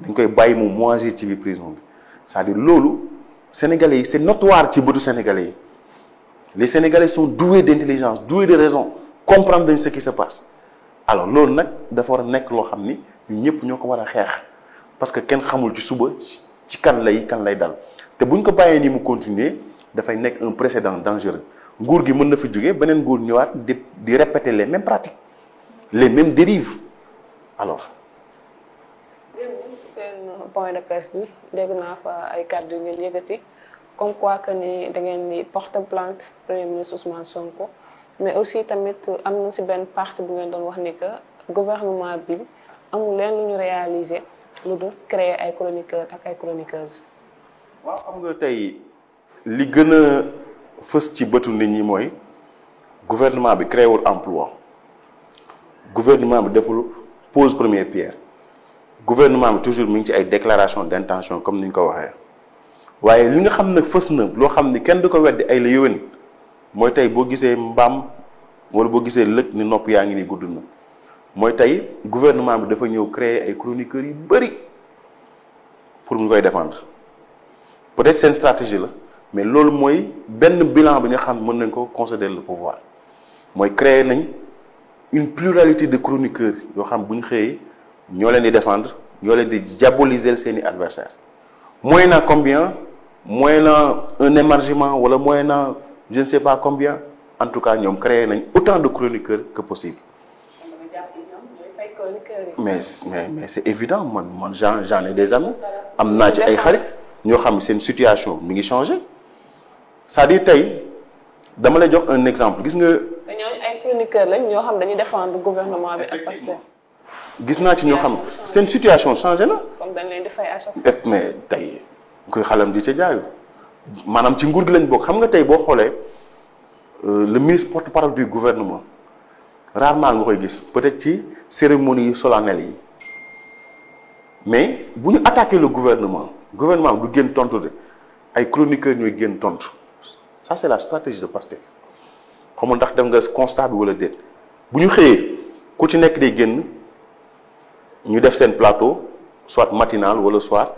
dañ koy bàyyi mu moisir ci biir prison bi c'est-à-dire loolu sénégalais yi c'est notoire ci bëtu sénégalais yi les sénégalais sont doués d'intelligence doués de raison comprendre dañ ce qui se passe alors loolu nag dafa war a nekk loo xam ni ñun ñëpp ñoo ko war a xeex parce que kenn xamul ci suba ci kan lay dal te buñ ko bàyyee nii mu continuer dafay nekk un précédent dangereux nguur gi mën na fi jógee beneen nguur ñëwaat di répéter les mêmes pratiques les mêmes dérives alors. seen point de presse bi dégg naa fa ay kàddu yu ngeen yëkkati comme quoi que ni da ngeen di porter plainte premier ministre Ousmane Sonko mais aussi tamit am na si benn partie bu ngeen doon wax ni que gouvernement bi amul leen lu ñu réaliser lu dul créer ay chroniqueurs ak ay chroniqueuses. waaw xam nga tey li gën a fës ci bëtu nit ñi mooy gouvernement bi créé wul emploi gouvernement bi deful pose première pierre gouvernement bi toujours mi ngi ci ay déclaration d'intention comme ni ñu ko waxee waaye li nga xam ne fës na loo xam ni kenn du ko weddi ay la yéwén mooy tey boo gisee mbaam wala boo gisee lëg ni nopp yaa ngi ni gudd na mooy tey gouvernement bi dafa ñëw créer ay chroniqueurs yu bari pour ñu koy défendre peut-être seen stratégie la mais loolu mooy benn bilan bi nga xam mën nañ ko concéder le pouvoir mooy créer nañ une pluralité de chroniqueurs yoo xam bu ñu xëyee ñoo leen di défendre ñoo leen di diaboliser seeni adversaires moyennant combien moyennant un émargement wala moyennant je ne sais pas combien en tout cas ñoom créer nañ autant de chroniqueurs que possible. mais c'est évident man j'en ai des amis am naa ci ay xarit ñoo xam seen situation mi ngi changé c'est-à-dire tey dama lay jox un exemple gis nga. te ñooñu ay chroniqueurs lañ ñoo xam dañuy défendre gouvernement bi ak Pastef. gis naa ci ñoo xam seen situation changé na. comme dañ leen di fay à chaque fois. mais tey koy xalam di ca jaayu maanaam ci nguur gi lañ bokk xam nga tey boo xoolee le ministre porte-parole du gouvernement rarement nga koy gis peut-être ci cérémonie solennelle yi mais bu ñu attaquer le gouvernement du génn tontu de ay chroniqueurs ñooy génn tontu ça c'est la stratégie de Pastef xamul ndax def nga constat bi wala déet bu ñu xëyee ku ci nekk day génn ñu def seen plateau soit matinal wala soit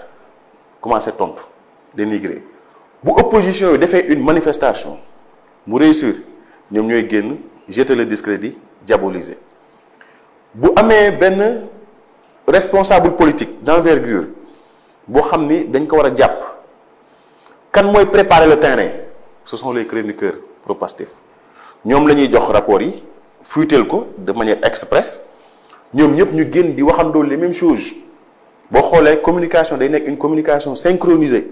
commencer tontu dénigrer bu opposition yi defee une manifestation mu réussir ñoom ñooy génn jeter le discrédit diaboliser bu amee benn responsable politique d'envergure boo xam ni dañ ko war a jàpp kan mooy préparer le terrain ce sont les chroniqueurs pro-Pastef ñoom la ñuy jox rapport yi fuiteel ko de manière express ñoom ñëpp ñu génn di waxandoo les mêmes choses boo xoolee communication day nekk une communication synchronisée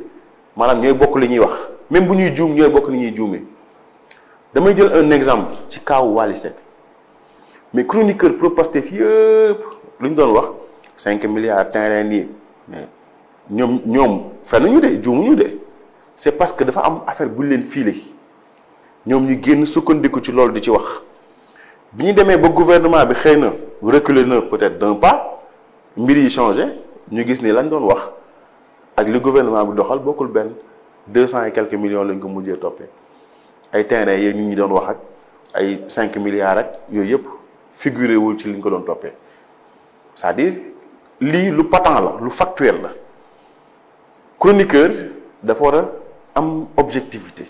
maanaam ñooy bokk li ñuy wax même bu ñuy juum ñooy bokk li ñuy juumee damay jël un exemple ci kaawu Wally Seck mais chroniqueur pro-Pastef yëpp lu ñu doon wax 5 milliards terrain nii mais ñoom fenn ñu de juumuñu de c'est parce que dafa am affaire bu leen filer ñoom ñu génn sukkandiku ci loolu di ci wax bi ñu demee ba gouvernement bi xëy na reculer na peut-être d'un pas mbir yi changé ñu gis ni lañ doon wax ak li gouvernement bi doxal bokkul benn 200 et quelques millions lañ ko mujjee toppee ay terrain yi ñu doon wax ak ay 5 milliards ak yooyu yëpp figuré wul ci liñ ko doon toppee c'est-à-dire lii lu patent la lu factuel la chroniqueur dafa war a am objectivité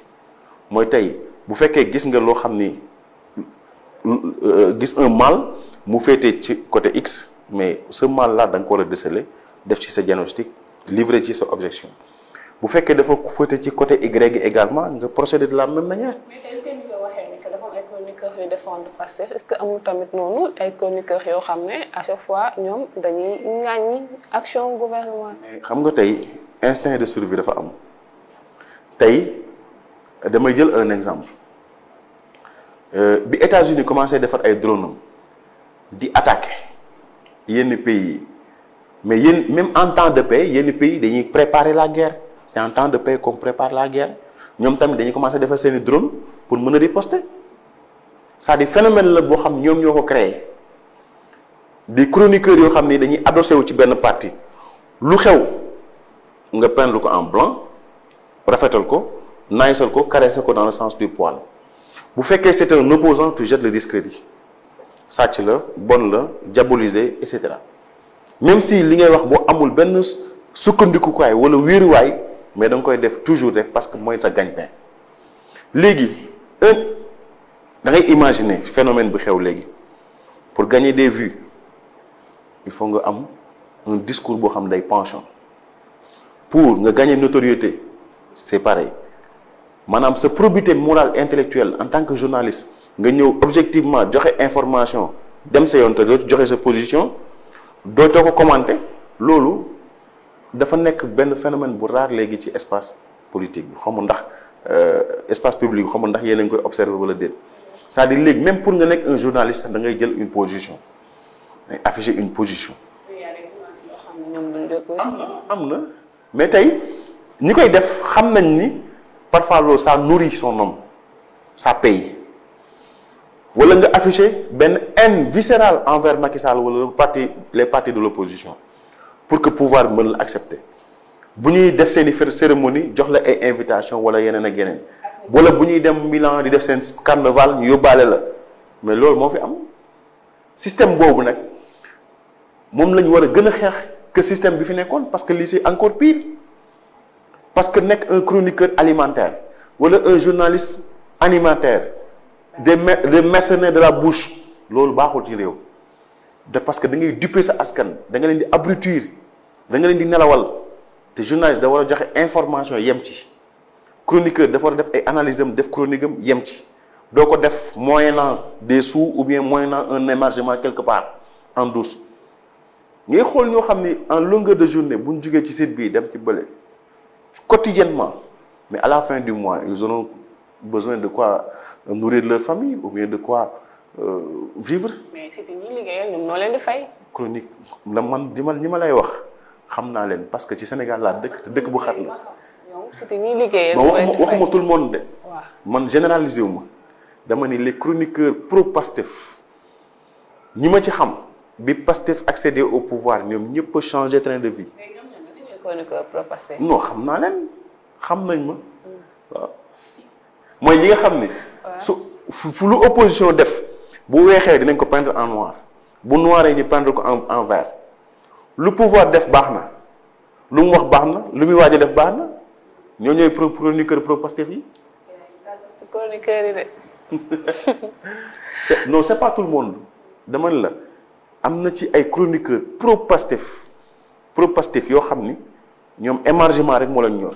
mooy tey bu fekkee gis nga loo xam ni gis un mal mu féetee ci côté X mais ce mal là da nga ko war a déceler def ci sa diagnostic livrer ci sa objection bu fekkee dafa féetee ci côté Y également nga procéder de la même manière. mais tey kenn nga waxee ni que dafa am ay chroniqueurs yu défendre Pastef est-ce que amul tamit noonu ay chroniqueurs yoo xam ne à chaque fois ñoom dañuy ŋàññi action gouvernement. mais xam nga tey instinct de survie dafa am tey damay jël un exemple. bi États-Unis commencé defar ay drone di attaquer yenn pays yi mais yéen même en temps de paix yenn pays dañuy préparer la guerre c'est en temps de paix qu'on prépare la guerre ñoom tamit dañuy commencé defar seeni drone pour mën a riposter c'est-à-dire phénomène la boo xam ñoom ñoo ko créé des chroniqueurs yoo xam ni dañuy adossé wu ci benn parti lu xew nga peindre ko en blanc rafetal ko naysal ko caresser ko dans le sens du poil bu fekkee c'est un opposant tu jettes le discrédit sàcc la bon la diaboliser et cetera même si li ngay wax boo amul benn sukkandikukaay wala wéeruwaay mais da nga koy def toujours rek parce que mooy sa gagne-pain léegi da ngay imaginer phénomène bi xew léegi pour gagner des vues il faut nga am un discours boo xam day penchant pour nga gagner notoriété c'est pareil maanaam sa probité morale intellectuelle en tant que journaliste nga ñëw objectivement joxe information dem sa yoon te doo joxe sa position dootoo ko commenter loolu dafa nekk benn phénomène bu rare léegi ci espace politique bi xaw ma ndax espace public bi xaw ma ndax yéen a ngi koy observer wala déet c'est-à-dire léegi même pour nga nekk un journaliste da ngay jël une position day afficher une position. am na mais tey ñi koy def xam nañ ni parfois loolu ça nourrit son homme ça paye wala nga afficher benn haine viscérale envers Macky Sall wala les partis de l'opposition pour que pouvoir mën la accepter bu ñuy def seen i cérémonie jox la ay invitation wala yeneen ak yeneen wala bu ñuy dem Milan di def seen carnaval ñu yóbbaale la mais loolu moo fi am système boobu nag moom la ñu war a gën a xeex que système bi fi nekkoon parce que lii c'est encore pire parce que nekk un chroniqueur alimentaire wala un journaliste animateur des mercenaires de la bouche loolu baaxul ci réew de parce que da ngay duper sa askan da nga leen di abrutir da nga leen di nelawal te journaliste da war a joxe information yem ci chroniqueur dafa war a def ay analyse am def chronique am yem ci doo ko def moyennant des sous ou bien moyennant un émargement quelque part en douce ngay xool ñoo xam ni en longueur de journée bu ñu jugee ci site bii dem ci bële quotidiennement mais à la fin du mois ils auront besoin de quoi nourrir leur famille ou bien de quoi vivre. mais si ñi liggéeyal ñoom noo leen di fay. chronique la man ñi ma lay wax xam naa leen parce que ci Sénégal laa dëkk te dëkk bu xat la. ñoom si ñi liggéeyal. waxuma tout le monde de. waaw man généralisé wu ma dama ni les chroniqueurs pro Pastef ñi ma ci xam bi Pastef accéder au pouvoir ñoom ñëpp a changé train de vie. chroniqueur pro Pastef. non xam naa leen xam nañ ma waaw mooy ñi nga xam ni. fu lu opposition def bu weexee dinañ ko peindre en noir bu noiree ñu peindre ko en vert lu pouvoir def baax na lu mu wax baax na lu muy waaj a def baax na ñoo ñooy chroniqueur pro Pastef yi. chroniqueur yi de. non c'est pas tout le monde dama ne la am na ci ay chroniqueur pro Pastef yoo xam ni ñoom émargement rek moo lañ ñor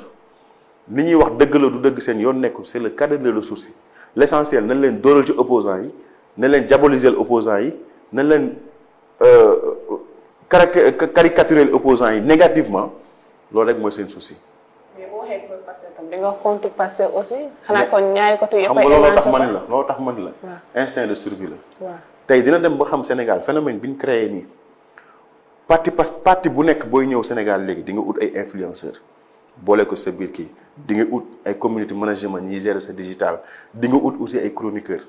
li ñuy wax dëgg la du dëgg seen yoon nekkul c'est le cadre de le souci l'essentiel nañ leen dóoral ci opposants yi nañ leen diaboliser opposants yi nañ leen caricaturer opposants yi négativement loolu rek mooy seen souci. mais boo waxee pro Pastef tam di nga wax contre Pastef aussi. xanaa kon ñaari côté yëpp xam nga looloo tax man la instinct de survie la. waaw tey dina dem ba xam Sénégal phénomène bi ñu créé nii parti bu nekk booy ñëw Sénégal léegi di nga ut ay influenceurs boole ko sa biir kii di nga ut ay community management ñiy gérer sa digital di nga ut aussi ay chroniqueurs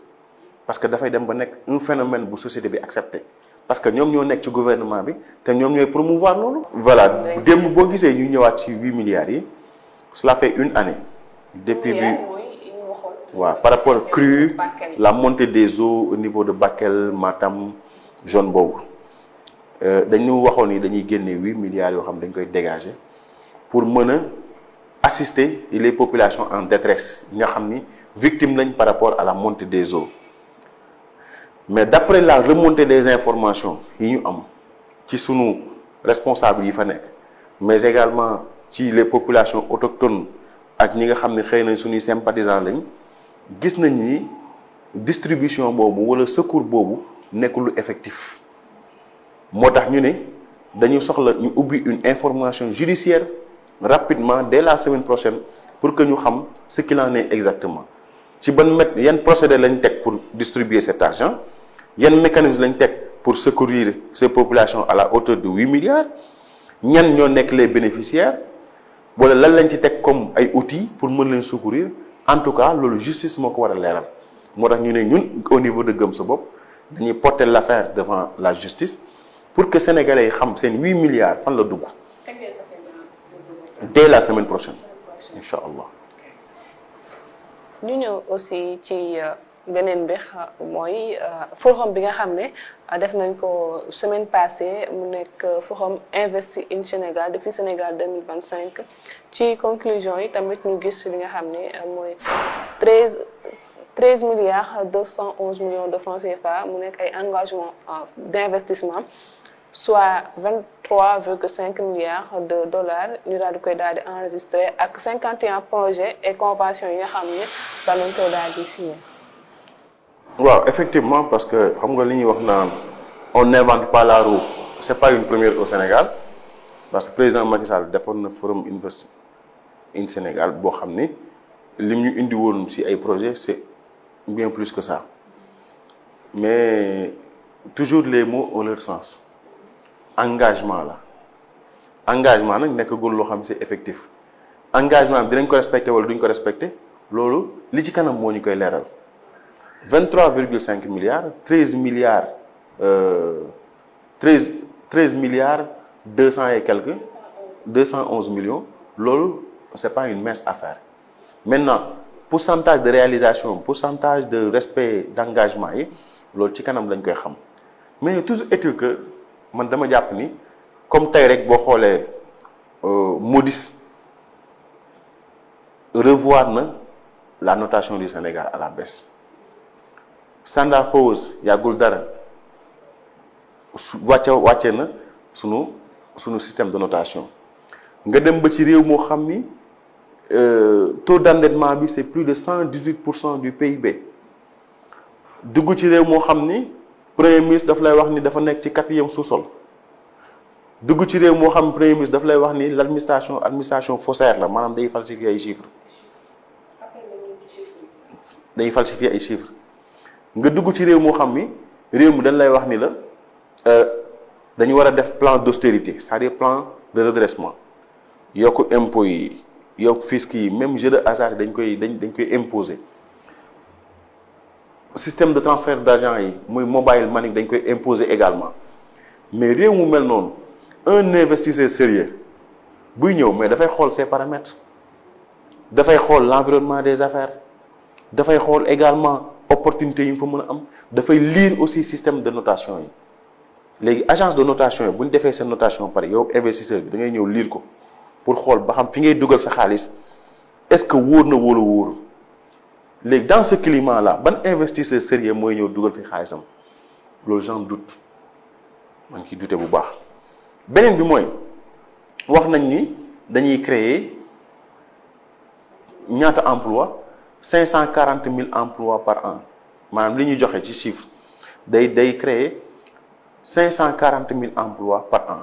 parce que dafay dem ba nekk un phénomène bu société bi accepté parce que ñoom ñoo nekk ci gouvernement bi te ñoom ñooy promouvoir loolu. voilà démb boo gisee ñu ñëwaat ci 8 milliards yi cela fait une année. depuis bi waaw par rapport ak crue la montée des eaux au niveau de Bakel Matam zone boobu dañu waxoon ni dañuy génne 8 milliards yoo xam dañ koy dégager pour mën a assister les populations en détresse nga xam ni victimes lañ par rapport à la montée des eaux mais d'après la remontée des informations yi ñu am ci sunu responsables yi fa nekk mais également ci les populations autochtones ak ñi nga xam ne xëy na suñuy sympathisants lañ gis nañ ni distribution boobu wala secours boobu nekkul lu effectif moo tax ñu ne dañu soxla ñu ubbi une information judiciaire rapidement dès la semaine prochaine pour que ñu xam ce qu'il en est exactement ci ban yan procédé lañ teg pour distribuer cet argent yan mécanisme lañ teg pour secourir ces populations à la hauteur de 8 milliards ñan ñoo nekk les bénéficiaires wala lan lañ ci teg comme ay outils pour mën leen secourir en tout cas loolu justice moo ko war a leeral moo tax ñu ne ñun au niveau de Gëm Sa Bopp dañuy porter l'affaire devant la justice pour que sénégalais yi xam seen 8 milliards fan la dugg dès la semaine prochaine incha allah. ñu ñëw aussi ci beneen mbir mooy forum bi nga xam ne def nañ ko semaine passée mu nekk forum Invest in Sénégal depuis Sénégal 2025 ci conclusion yi tamit ñu gis li nga xam ne mooy 13 milliards 211 millions de francs CFA mu nekk ay engagement d'investissement soit 23,5 milliards de dollars ñu daal di koy daal di enregistré ak 51 projets et conventions yi nga xam ne daal nañ koy daal di signé. waaw effectivement parce que xam nga li ñuy wax naan on n'invente pas la roue c'est pas une première au Sénégal parce que président Macky Sall defoon na forum Invest in Sénégal boo xam ne lim ñu indi woon ci ay projets c'est bien plus que ça mais toujours les mots ont leur sens. Engagement la engagement nag nekkagul loo xam c'est effectif engagement bi dinañ ko respecté wala duñ ko respecté loolu li ci kanam moo ñu koy leeral 23,5 milliards 13 milliards 200 et quelques 211 millions loolu c'est pas une mince affaire maintenant pourcentage de réalisation pourcentage de respect d'engagement yi loolu ci kanam lañ koy xam mais toujours est-il que man dama jàpp ni comme tey rek boo xoolee Moody's revoir na la notation du Sénégal à la baisse Standard Poor's yàggul dara wàcce na sunu système de notation nga dem ba ci réew moo xam ni taux d'endettement bi c'est plus de 118% du PIB dugg ci réew moo xam ni premier ministre daf lay wax ni dafa nekk ci 4e sous-sol dugg ci réew moo xam premier ministre daf lay wax ni l'administration faussaire la maanaam day falsifier ay chiffres nga dugg ci réew moo xam ni réew mi dañ lay wax ni la dañu war a def plan d'austérité c'est-à-dire plan de redressement yokk impôts yi yokk fisc yi même jeu de hasard dañ koy imposer système de transfert d'argent yi muy mobile money dañ koy imposer également mais réew mu mel noonu un investisseur sérieux buy ñëw mais dafay xool ses paramètres dafay xool l'environnement des affaires dafay xool également opportunité yi mu fa mën a am dafay lire aussi système de notation yi léegi agence de notation yi bu ñu defee seen notation pare yow investisseur bi da ngay ñëw lire ko pour xool ba xam fi ngay dugal sa xaalis est-ce que wóor na wala wóoru léegi dans ce climat là ban investisseur sérieux mooy ñëw dugal fi xaalisam loolu j'en doute man ciy douter bu baax beneen bi mooy wax nañ ni dañuy créer ñaata emploi 540 000 emplois par an maanaam li ñuy joxe ci chiffre day créer 540 000 emplois par an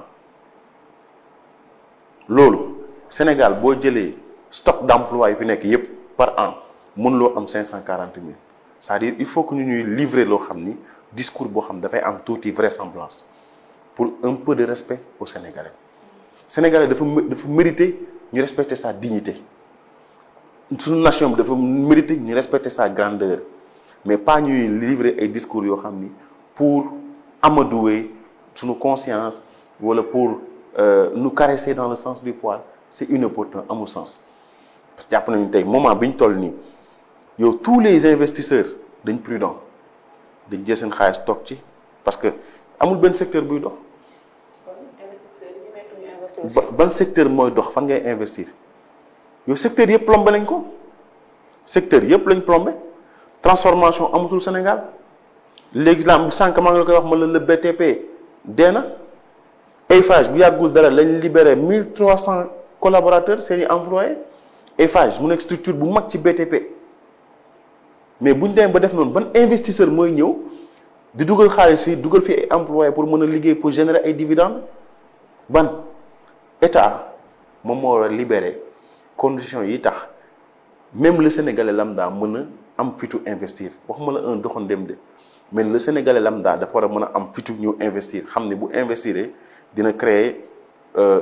loolu Sénégal boo jëlee stock d'emploi yi fi nekk yépp par an mënuloo am 540 000 c'est-à-dire il faut que ñu ñuy livrer loo xam ni discours boo xam dafay am tuuti vraisemblance pour un peu de respect aux Sénégalais Sénégalais dafa mériter ñu respecter sa dignité suñu nation bi dafa mériter ñu respecter sa grandeur mais pas ñuy livrer ay discours yoo xam ni pour amadouer suñu conscience wala pour nous caresser dans le sens du poil c'est inopportun amul sens parce que jàpp nañu tey moment bi ñu toll nii yow tous les investisseurs dañ prudent dañ jël seen xaalis toog ci parce que amul benn secteur buy dox. ban secteur mooy dox fan ngay investir yow secteur yëpp plombé lañ ko secteur yëpp lañ plombé transformation amatul Sénégal léegi la am sànq maa ngi la koy wax ma la le BTP dee na Eiffage bu yàggul dara lañ libéré 1300 collaborateurs seeni employés Eiffage mu nekk structure bu mag ci BTP mais buñ demee ba def noonu ban investisseur mooy ñëw di dugal xaalis fii dugal fi ay employés pour mën a liggéey pour générer ay dividendes ban état moom moo war a libérer conditions yi tax même le Sénégalais lambda mën a am fitu investir waxuma la un doxandéem de mais le Sénégalais lambda dafa war a mën a am fitu ñëw investir xam ne bu investir dina créer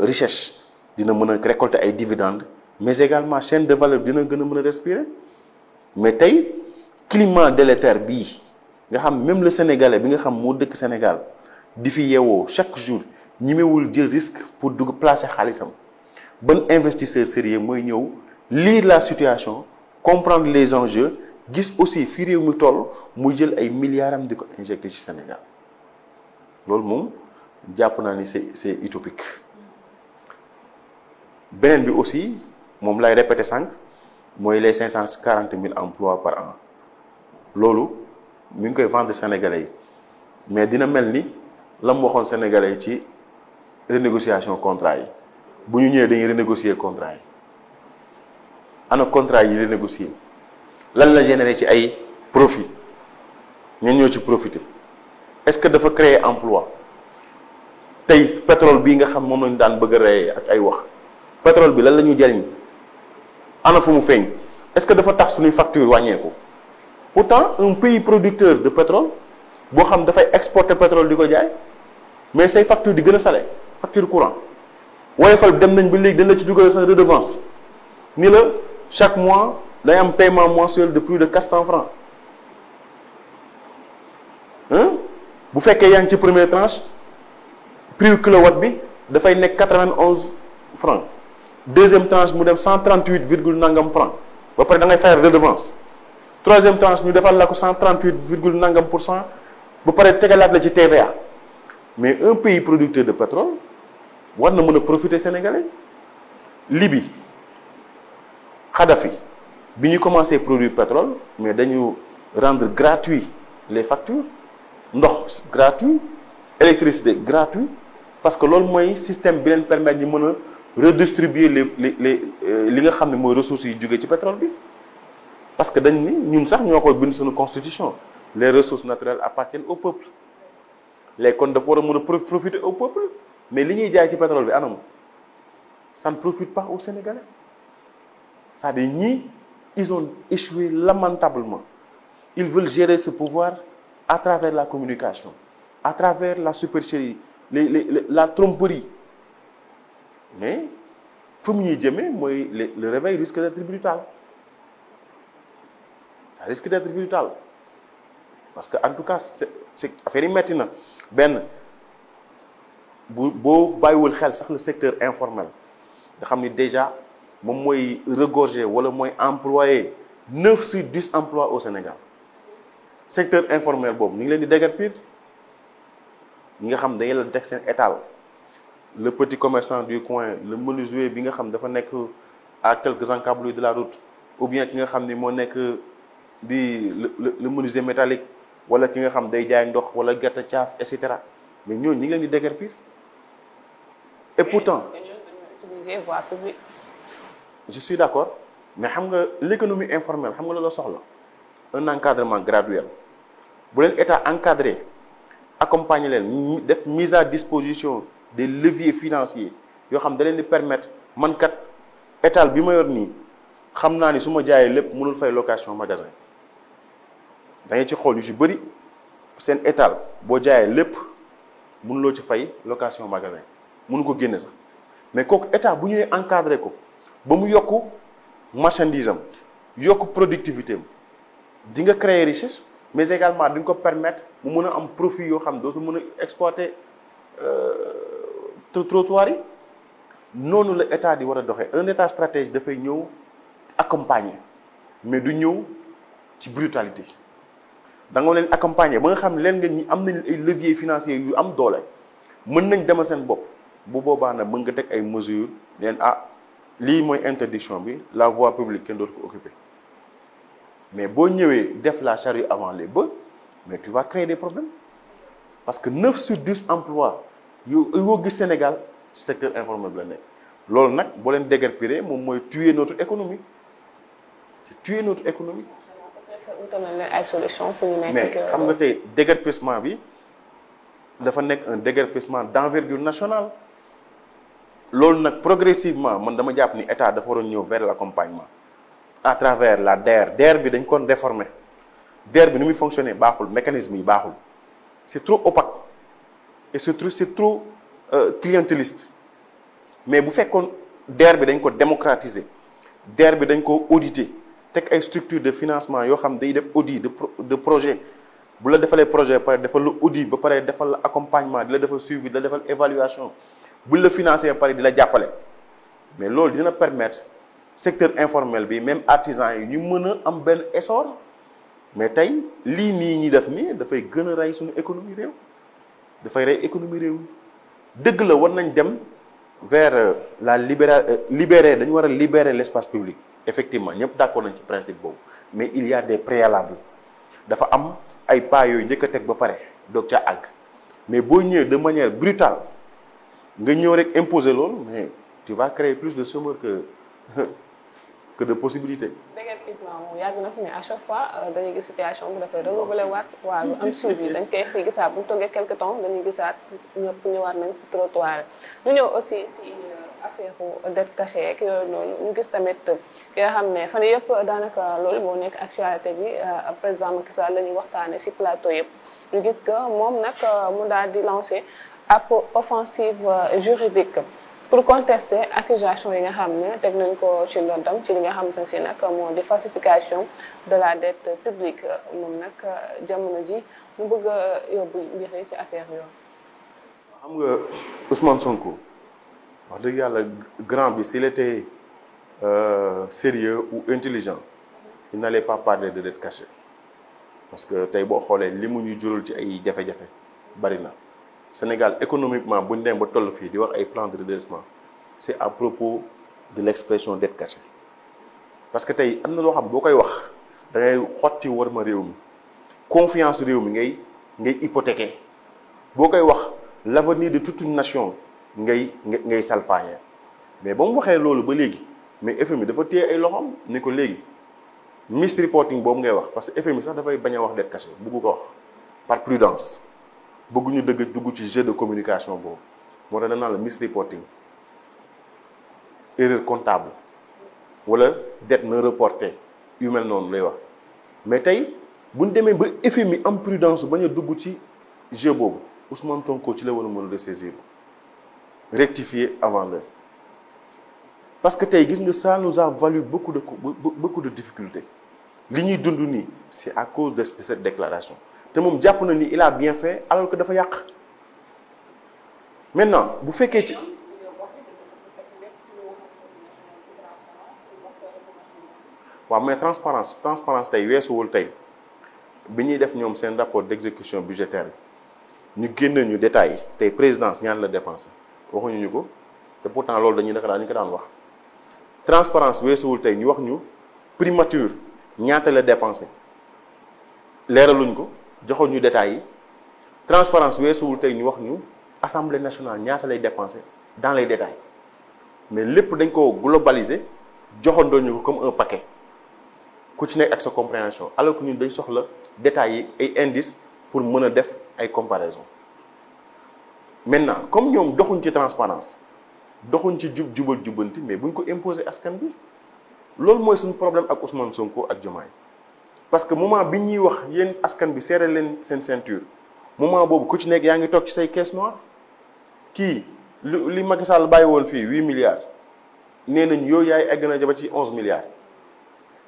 richesse dina mën a récolter ay dividendes mais également chaîne de valeur dina gën a mën a respirer mais tey climat délétère bii nga xam même le Sénégalais bi nga xam moo dëkk Sénégal di fi yeewoo chaque jour ñimewul jël risque pour dugg placer xaalisam ban investisseur sérieux mooy ñëw lire la situation comprendre les enjeux gis aussi fi réew mi toll muy jël ay milliards am di ko injecté ci Sénégal loolu moom jàpp naa ni c'est utopique. beneen bi aussi moom lay répété sànq mooy les 540 000 emplois par an loolu mi ngi koy vendre Sénégalais yi mais dina mel ni la mu waxoon Sénégalais yi ci renégociation contrat yi bu ñu ñëwee dañuy renégocier contrat yi ana contrat yi renégocier lan la générer ci ay profit ñan ñoo ci profiter est-ce que dafa créer emploi tey pétrole bii nga xam moom lañu daan bëgg a rey ak ay wax pétrole bi lan la ñu jariñ ana fu mu feeñ est-ce que dafa tax suñuy facture wàññeeku pourtant un pays producteur de pétrole boo xam dafay exporter pétrole di ko jaay mais say facture di gën a salé facture courant Woyofal dem nañ ba léegi dañ la ci dugal sa redevance ni la chaque mois day am paiement mensuel de plus de 400 francs bu fekkee yaa ngi ci première tranche prix kilowatt bi dafay nekk 91 francs deuxième tranche mu dem 138 virgule nangam francs ba pare da ngay fay redevance troisième tranche ñu defal la ko 138 virgule nangam pour cent ba pare tegalaat la ci TVA mais un pays producteur de pétrole war na mën a profiter sénégalais. Libye Kadhafi bi ñu commencé produire pétrole mais dañu rendre gratuit les factures ndox gratuit électricité gratuit parce que loolu mooy système bi leen permettre ñu mën a redistribuer li nga xam ne mooy ressources yi jógee ci pétrole bi parce que dañ ni ñun sax ñoo koy bind suñu constitution les ressources naturelles appartiennent au peuple léegi kon dafa war a mën a profiter au peuple mais li ñuy jaay ci pétrole bi anam ça ne profite pas aux Sénégalais c'est-à-dire ñii ils ont échoué lamentablement ils veulent gérer ce pouvoir à travers la communication à travers la supercherie la tromperie mais fu mu ñuy jëmee mooy le réveil risque d'être brutal ça risque d'être brutal parce que en tout cas c'est affaire yi metti na benn boo bàyyiwul xel sax le secteur informel nga xam ni déjà moom mooy regorger wala mooy employer 9 sur 10 emplois au Sénégal secteur informel boobu ñu ngi leen di déguerpir ñi nga xam dañuy la teg seen étal le petit commerçant du coin le menuisier bi nga xam dafa nekk à quelques encablures de la route ou bien ki nga xam ni moo nekk di le menuisier métallique wala ki nga xam day jaay ndox wala gerte caaf et cetera mais ñooñu ñu ngi leen di déguerpir et pourtant utiliser voie publique. Je suis d'accord mais xam nga l'économie informelle xam nga la soxla un encadrement graduel bu leen état encadré accompagner leen def mise à disposition des leviers financiers yoo xam da leen di permettre man kat étal bi ma yor nii xam naa ni su ma jaayee lépp mënul fay location magasin da ngay ci xool yu ci bëri seen étal boo jaayee lépp mënuloo ci fay location magasin mënu ko génne sax mais kooku état bu ñëwee encadré ko ba mu yokk marchandise am yokk productivité am di nga créer richesse mais également di nga ko permettre mu mën a am profit yoo xam dootu mën a exploiter trottoir yi noonu la état di war a doxee un état stratège dafay ñëw accompagner mais du ñëw ci brutalité da nga leen accompagner ba nga xam ne leen nga ñi am nañ ay leviers financiers yu am doole mën nañ demal seen bopp bu boobaa nag mën nga teg ay mesures leen lii mooy interdiction bi la voie publique kenn dootu ko occuper mais boo ñëwee def la charrue avant les bœufs mais tu vas créer des problèmes parce que 9 sur 10 emplois yoo gis Sénégal ci secteur informel bi la nekk loolu nag boo leen déguerpir moom mooy tuer notre économie c'est tuer notre économie. ay solution fu ñu nekk mais xam nga tey déguerpissement bi dafa nekk un déguerpissement d'envergure nationale loolu nag progressivement man dama jàpp ni état dafa waroon ñëw vers l'accompagnement à travers la DER bi dañ ko déformer DER bi ni muy fonctionner baaxul mécanisme yi baaxul c'est trop opaque et c'est trop clientéliste mais bu fekkoon DER bi dañ ko démocratiser DER bi dañ ko auditer teg ay structures de financement yoo xam day def audit de projet bu la defalee projet ba pare defal la audit ba pare defal la accompagnement di la defal suivi di la defal évaluation buñ la financer ba pare di la jàppale mais loolu dina permettre secteur informel bi même artisans yi ñu mën a am benn essor mais tey lii nii ñi def nii dafay gën a rey suñu économie réew dafay rey économie réew dëgg la war nañ dem vers la libérer dañu war a libérer l'espace public effectivement ñëpp d'accord nañ ci principe boobu mais il y a des préalables dafa am ay pas yooyu njëkk a teg ba pare doog ca àgg mais boo ñëwee de manière brutale nga ñëw rek imposer loolu mais tu vas créer plus de chômeurs que de possibilités. déguerpissement moom yàgg na fi mais à chaque fois dañuy gis situation bi dafay renouveler waat waaw lu am suivi dañ koy fi gisaat bu ñu toogee quelque temps dañuy gisaat ñëpp ñëwaat nañ ci trottoir ñu ñëw aussi si affaire dette cachée ak yooyu noonu ñu gis tamit ki nga xam ne fan yëpp daanaka loolu moo nekk actualité bi président Macky Sall la ñuy waxtaanee si plateau yëpp ñu gis que moom nag mu daal di lancer ab offensive juridique pour contester accusation yi nga xam ne teg nañ ko ci ndodam ci li nga xamante ne si nag moo di falsification de la dette publique moom nag jamono ji mu bëgg a yóbbu mbir yi ci affaire yooyu. xam nga Ousmane Sonko wax dëgg yàlla grand bi s'il était sérieux ou intelligent il n'allait pas parler de dette cachée parce que tey boo xoolee li mu ñu jural ci ay jafe-jafe bari na. Sénégal économiquement bu ñu dem ba toll fii di wax ay plan de redressement c'est à propos de l'expression dette cachée parce que tey am na loo xam boo koy wax da ngay xotti war ma réew mi confiance réew mi ngay hypothéquer boo koy wax l'avenir de toute une nation ngay salfaañee mais ba mu waxee loolu ba léegi mais FMI dafa téye ay loxoom ni ko léegi misreporting boobu ngay wax parce que FMI sax dafay bañ a wax dette cachée buggu ko wax par prudence bëgguñu dugg ci jeu de communication boobu moo tax danaa la misreporting erreur comptable wala dette non reportée yu mel noonu lay wax mais tey bu ñu demee ba FMI am prudence bañ a dugg ci jeu boobu Ousmane Sonko ci la war a mën a ressaisir rectifier avant l'heure parce que tey gis nga ça nous a valu beaucoup de difficultés li ñuy dund nii c'est à cause de cette déclaration te moom jàpp na ni il a bien fait alors que dafa yàq maintenant bu fekkee ci waaw mais transparence tey weesuwul tey bi ñuy def ñoom seen rapport d'exécution budgétaire ñu génne ñu détails yi tey présidence ñaan la dépenser waxuñu ñu ko te pourtant loolu ñu ko daan wax transparence weesuwul tey ñu wax ñu primature ñaata la dépenser leeraluñ ko joxoon ñu détails yi transparence weesuwul tey ñu wax ñu assemblée nationale ñaata lay dépenser dans les détails mais lépp dañ ko globaliser joxoon ñu ko comme un paquet ku ci nekk ak sa compréhension alors que ñun dañ soxla détails yi ay indices pour mën a def ay comparaison maintenant comme ñoom doxuñ ci transparence doxuñ ci jubal jubanti mais buñ ko imposer askan bi loolu mooy suñu problème ak Ousmane Sonko ak Diomaye parce que moment bi ñuy wax yéen askan bi serré leen seen ceinture moment boobu ku ci nekk yaa ngi toog ci say caisse noire kii li Macky Sall bàyyi woon fii 8 milliards nee nañ yooyu yaay egg na ba ci 11 milliards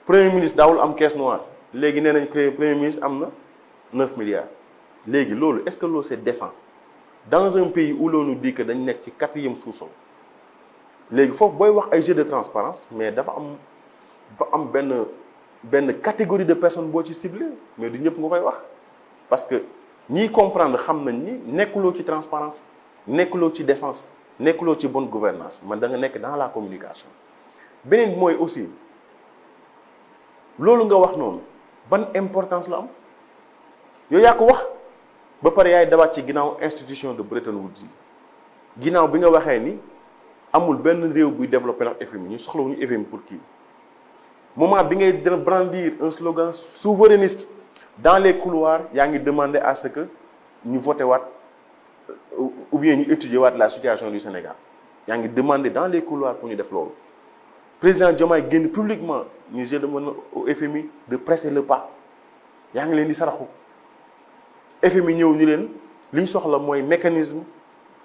premier ministre daawul am caisse noire léegi nee nañ premier ministre am na 9 milliards léegi loolu est-ce que loolu c'est décent dans un pays où l'on nous dit que dañ nekk ci 4e sous-sol léegi foofu booy wax ay jeu de transparence mais dafa am benn catégorie de personnes boo ci ciblé mais du ñëpp nga koy wax parce que ñiy comprendre xam nañ ni nekkuloo ci transparence nekkuloo ci décence nekkuloo ci bonne gouvernance man da nga nekk dans la communication beneen bi mooy aussi loolu nga wax noonu ban importance la am yow yaa ko wax ba pare yaay dawaat ci ginnaaw institution de Bretton Woods yi ginnaaw bi nga waxee ni amul benn réew buy développé ndax FMI ñu soxlawuñu FMI pour kii moment bi ngay brandir un slogan souverainiste dans les couloirs yaa ngi demander à ce que ñu voté waat ou bien ñu étudier waat la situation du Sénégal yaa ngi demander dans les couloirs pour ñu def loolu président Diomaye génn publiquement ñu je demande au FMI de presser le pas yaa ngi leen di saraxu FMI ñëw ni leen li ñu soxla mooy mécanisme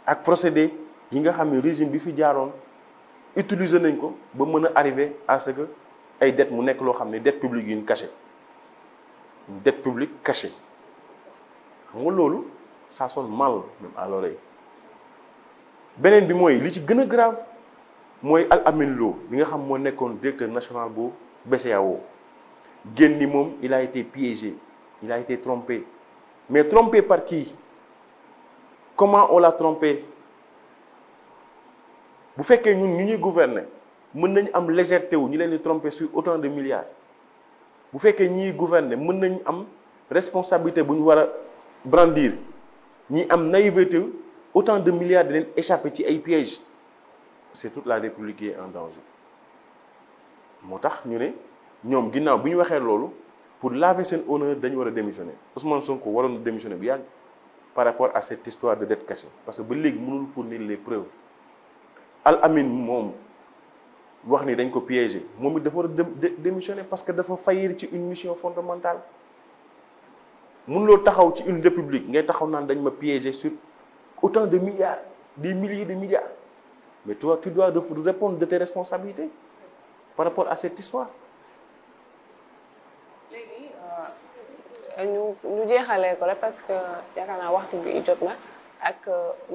ak procédé yi nga xam ne régime bi fi jaaroon utiliser nañ ko ba mën a arriver à ce que ay dette mu nekk loo xam ne dette publique yu ñu caché dette publique cachée xam nga loolu ça sonne mal même à l'oreille beneen bi mooy li ci gën a grave mooy Al Amine Lo bi nga xam moo nekkoon directeur national bu BCEAO génn ni moom il a été piégé, il a été trompé. Mais trompé par qui? Comment on l'a trompé? Bu fekkee ñun ñu ñuy gouverner mën nañ am légèreté wu ñu leen di tromper sur autant de milliards. Bu fekkee ñiy gouverner mën nañ am responsabilité bu ñu war a brandir ñi am naïveté autant de milliards di leen échapper ci ay pièges. C'est toute la République qui est en danger. moo tax ñu ne ñoom ginnaaw bi ñu waxee loolu pour laver seen honneur dañu war a démissionner Ousmane Sonko waroon na démissionner bu yàgg par rapport à cette histoire de dette cachée parce que ba léegi mënul fournir les preuves. Al Amin moom wax ni dañ ko piéger moom it dafa war a démissionner parce que dafa faillir ci une mission fondamentale. mënuloo taxaw ci une république ngay taxaw naan dañ ma piéger sur autant de milliards des milliers de milliards mais toi tu dois répondre de tes responsabilités par rapport à cette histoire. léegi ñu jeexalee ko rek parce que yaakaar naa waxtu bi jot na ak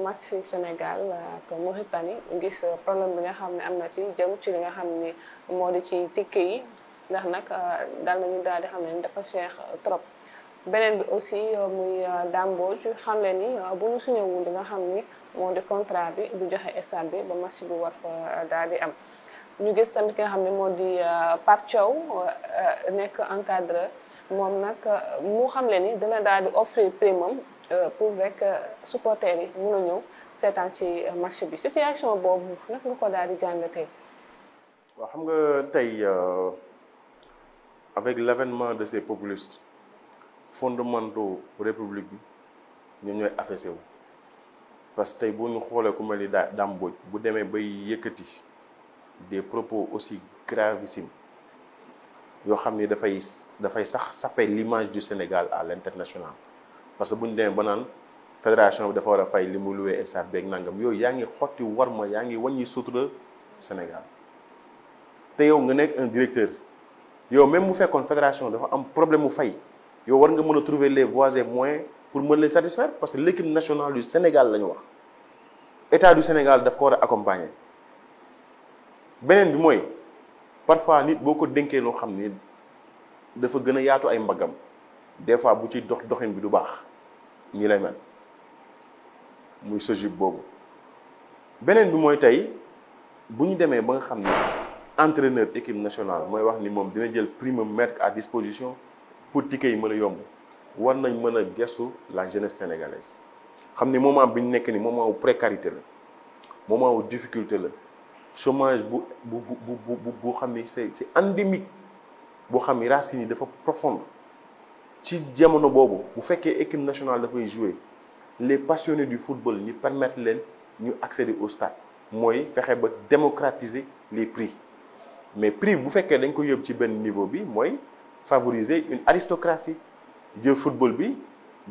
match Sénégal ak Mauritanie ñu gis problème bi nga xam ne am na ci jëm ci li nga xam ne moo di ci ticket yi ndax nag daal nañu daal di xam ne dafa cher trop. beneen bi aussi muy Dame ci xam le ni bu ñu signé wul li nga xam ni moo di contrat bi du joxe stade bi ba match bi war fa daal di am. ñu gis tamit ki nga xam ne moo di Pape Thiaw nekk encadreur moom nag mu xam le ni dina daal di offrir primam pour rek supporters yi mun a ñëw seetaan ci match bi situation boobu nag nga ko daal di jàngatee. waaw xam nga tey avec l'avènement de ces populistes fondamentaux république bi ñoom ñooy affaissé wu parce que tey bu ñu xoolee ku mel ni Dame Mbodj bu demee bay yëkkati des propos aussi gravissimes yoo xam ni dafay sax saper l'image du Sénégal à l'international parce que bu ñu demee ba naan fédération bi dafa war a fay li mu loué stade beeg nangam yooyu yaa ngi xotti warma yaa ngi wàññi sutura Sénégal te yow nga nekk un directeur yow même mu fekkoon fédération dafa am problème mu fay yow war nga mën a trouver les voies et moyens pour mën leen satisfaire parce que l'équipe nationale du Sénégal la ñu wax état du Sénégal daf ko war a accompagner. beneen bi mooy parfois nit boo ko dénkee loo xam ni dafa gën a yaatu ay mbaggam des fois bu ci doxin bi du baax ñi lay mel muy sojib boobu. beneen bi mooy tey bu ñu demee ba nga xam ni entraîneur équipe nationale mooy wax ni moom dina jël prime mettre à disposition pour ticket yi mën a yomb war nañ mën a gestu la jeunesse sénégalaise xam ni moment bi ñu nekk ni moment wu précarité la moment wu difficulté la. chômage bu xam ni c'est endémique boo xam ni racines yi dafa profonde ci jamono boobu bu fekkee équipe nationale dafay jouer les passionnés du football ñu permettre leen ñu accéder au stade mooy fexe ba démocratiser les prix mais prix bu fekkee dañ ko yóbbu ci benn niveau bi mooy favoriser une aristocratie jël football bi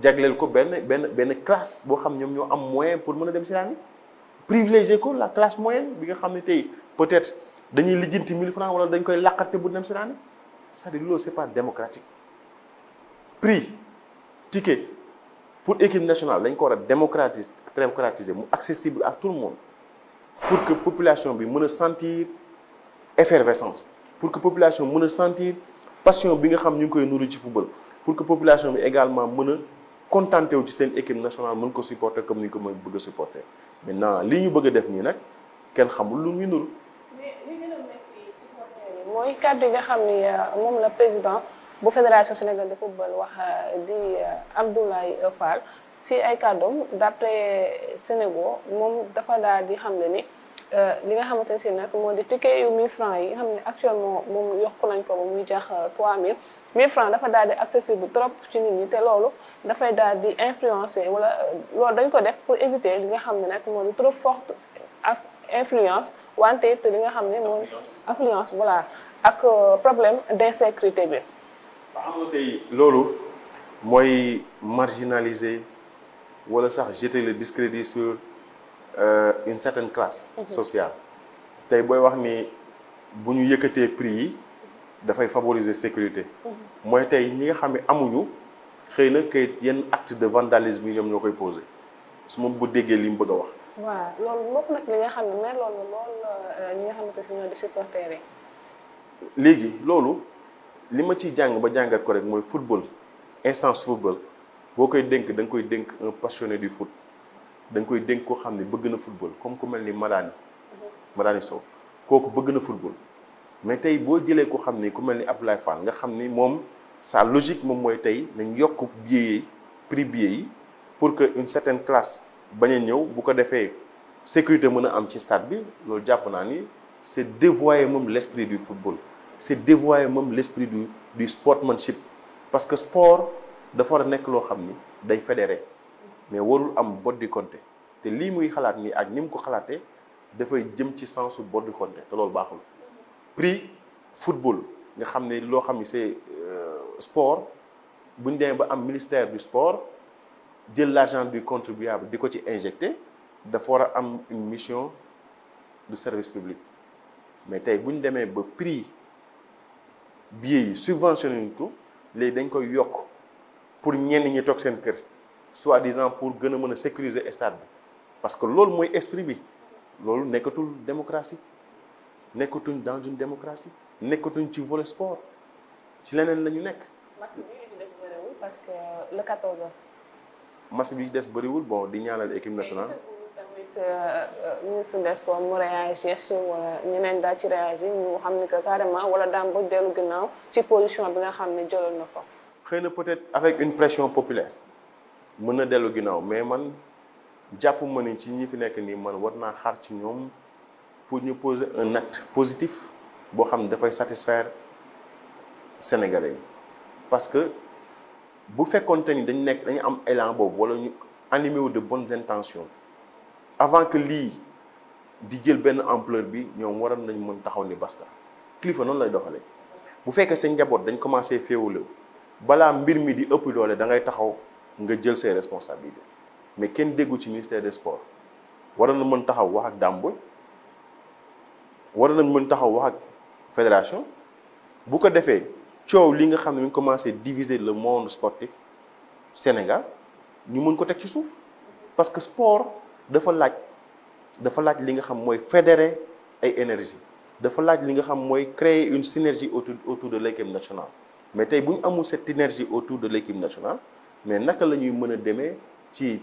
jagleel ko benn classe boo xam ñoom ñoo am moyen pour mën a dem si naan privilégié ko la classe moyenne bi nga xam ne tey peut-être dañuy lijjanti 1000 francs wala dañ koy laqarte bu dem si naan c'est-à-dire loolu c'est pas démocratique prix ticket pour équipe nationale dañ ko war a démocratiser mu accessible à tout le monde pour que population bi mën a sentir effervescence pour que population mën a sentir passion bi nga xam ñu ngi koy nuru ci football pour que population bi également mën a contenté wu ci seen équipe nationale mën ko supporter comme ni ko mën bëgg a supporter maintenant li ñu bëgg a def nii nag kenn xamul lu ñu nuru. mais li gën a nekk supporter yi mooy kàddu yi nga xam ni moom la président bu fédération sénégalaise de football wax di Abdoulaye Fall si ay kàddoom d'après Sénégal moom dafa daal di xam ne ni li nga xamante ne si nag moo di ticket yu 1000 francs yi nga xam ne actuellement moom yokku nañ ko ba muy jax 3000 1000 francs dafa daal di accessible trop ci nit ñi te loolu dafay daal di influencer wala loolu dañ ko def pour éviter li nga xam ne nag moo di trop forte influence wante te li nga xam ne moo influence voilà ak problème d'insécurité bi. xam nga tey loolu mooy marginaliser wala sax jeter le discrédit sur une certaine classe sociale tey booy wax ni bu ñu yëkkatee prix yi dafay favoriser sécurité mooy tey ñi nga xam ne amuñu xëy na kayit yenn acte de vandalisme yi ñoom ñoo koy posé su ma bu déggee li mu bëgg a wax. waaw loolu moom nag li nga xam ne mais loolu ñi nga xamante si ñoo di supporter yi. léegi loolu li ma ciy jàng ba jàngat ko rek mooy football instance football boo koy dénk da nga koy dénk un passionné du foot da nga koy dénk koo xam ne bëgg na football comme ku mel ni Madani Sow kooku bëgg na football mais tey boo jëlee ko xam ni ku mel ni Abdoulaye Fall nga xam ni moom sa logique moom mooy tey nañ yokk billet yi prix billet yi pour que une certaine classe bañ a ñëw bu ko defee sécurité mën a am ci stade bi loolu jàpp naa ni c'est dévoyer moom l'esprit du football c'est dévoyer moom l'esprit du sportsmanship parce que sport dafa war a nekk loo xam ni day fédéré mais warul am boddi konté te lii muy xalaat nii ak ni mu ko xalaatee dafay jëm ci sensu boddi konté te loolu baaxul prix football nga xam ne loo xam ni c'est sport bu ñu demee ba am ministère du sport jël l'argent du contribuable di ko ci injecté dafa war a am une mission de service public mais tey bu ñu demee ba prix billets yi subventionné ko léegi dañ koy yokk pour ñenn ñi toog seen kër soi-disant pour gën a mën a sécuriser stade bi parce que loolu mooy esprit bi loolu nekkatul démocratie nekkatuñ dans une démocratie nekkatuñ ci volet sport ci leneen la ñu nekk. match bi li des bëriwul parce que le 14. match bi des bëriwul bon di ñaanal équipe nationale. tamit ministre des sports mu réagir ci wala ñeneen daal ci réagir ñu xam ni que carrément wala daam ba dellu ginnaaw ci position bi nga xam ne jëloon na ko. xëy na peut-être avec une pression populaire mën na dellu ginnaaw mais man jàpp ma ni ci ñi fi nekk nii man war naa xaar ci ñoom pour ñu poser un acte positif boo xam ne dafay satisfaire Sénégalais yi parce que bu fekkoonte ni dañu am élan boobu wala ñu animé wu de bonnes intentions avant que lii di jël benn ampleur bi ñoom waroon nañ mën taxaw ni basta kilifa noonu lay doxalee bu fekkee seen njaboot dañ commencé féewule balaa mbir mi di ëpp doole da ngay taxaw nga jël ses responsabilités mais kenn déggu ci ministère des sports waroon na mën taxaw wax ak Dame Mbodj waroon nañ mën taxaw wax ak fédération bu ko defee coow li nga xam ne mi ngi commencé diviser le monde sportif Sénégal ñu mën ko teg ci suuf parce que sport dafa laaj li nga xam mooy fédérer ay énergie dafa laaj li nga xam mooy créer une synergie autour de l'équipe nationale mais tey bu ñu amul cette énergie autour de l'équipe nationale mais naka la ñuy mën a demee ci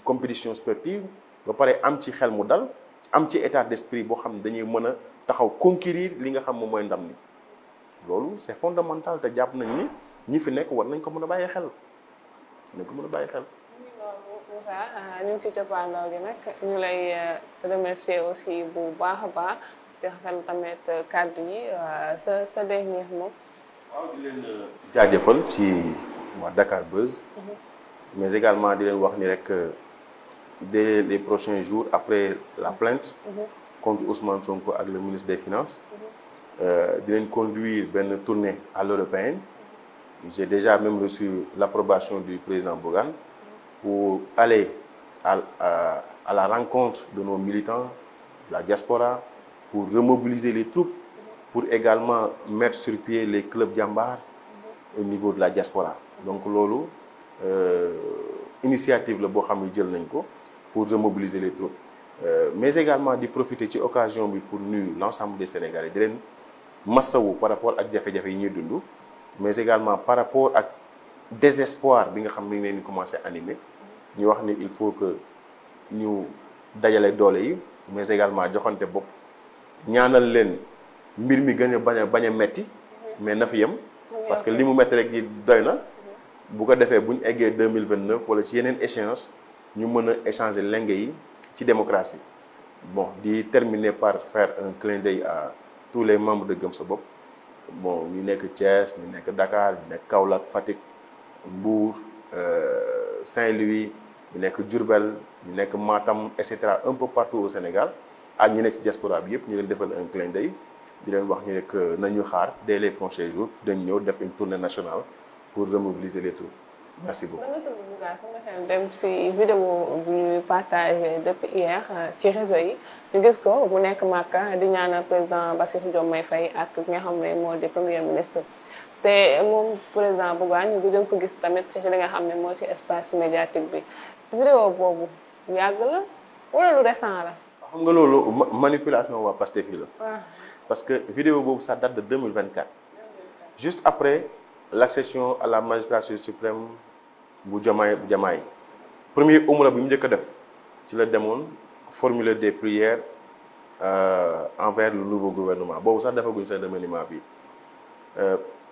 compétition sportive ba pare am ci xel mu dal am ci état d'esprit boo xam ne dañuy mën a taxaw conquérir li nga xam moom mooy ndam ni loolu c'est fondamental te jàpp nañ ni ñi fi nekk war nañ ko mën a bàyyi xel Moussa ñu ngi ci coppaandaw gi nag ñu lay remercier aussi bu baax a baax di rafetlu tamit kàddu yi sa dernier mot. waaw di leen jaajëfal ci waa Dakar Buzz. mais également di leen wax ni rek dès les prochains jours après la plainte contre Ousmane Sonko ak le ministre des Finances di leen conduire benn tournée à l'européenne. J'ai déjà même reçu l'approbation du président Bougane pour aller à la rencontre de nos militants, de la diaspora, pour remobiliser les troupes, pour également mettre sur pied les clubs Jambar au niveau de la diaspora. Donc loolu initiative la boo xam ne jël nañ ko pour remobiliser les troupes. Mais également di profiter ci occasion bi pour nuyu l'ensemble des Sénégalais di leen massawu par rapport ak jafe-jafe yi ñuy dund. mais également par rapport ak désespoir bi nga xam ne ñu leen di commencé animer ñu wax ni il faut que ñu dajale doole yi mais également joxante bopp ñaanal leen mbir mi gën a bañ a metti mais na fi yem parce que li mu metti rek di doy na bu ko defee bu ñu eggee 2029 wala ci yeneen échéance ñu mën a échanger lenge yi ci démocratie. Bon di terminer par faire un clin d'œil à tous les membres de Gëm Sa Bopp. Bon ñu nekk Thiès ñu nekk Dakar ñu nekk Kaolack Fatick Mbour Saint-Louis ñu nekk Diourbel ñu nekk Matam et cetera un peu partout au Sénégal ak ñu nekk ci diaspora bi yëpp ñu leen defal un clin d'œil di leen wax ñu ne que nañu xaar dès les prochains jours dañ ñëw def une tournée nationale pour remobiliser les troupes merci beaucoup. dem si vidéo bu ñu partagé depuis hier ci réseau yi ñu gis ko mu nekk Makka di ñaanal président Bassirou Diomaye Faye ak ki nga xam ne moo di premier ministre te moom président Bougane ñu gëjoon ko gis tamit ci li nga xam ne moo ci espace médiatique bi vidéo boobu yàgg la wala lu récent la. xam nga loolu manipulation waa Pastef yi la. parce que vidéo boobu ça date de 2024 juste après l'accession à la magistrature suprême bu Diomaye premier umra bi mu njëkk a def ci la demoon formuler des prières envers le nouveau gouvernement boobu sax defaguñ seen remaniement bi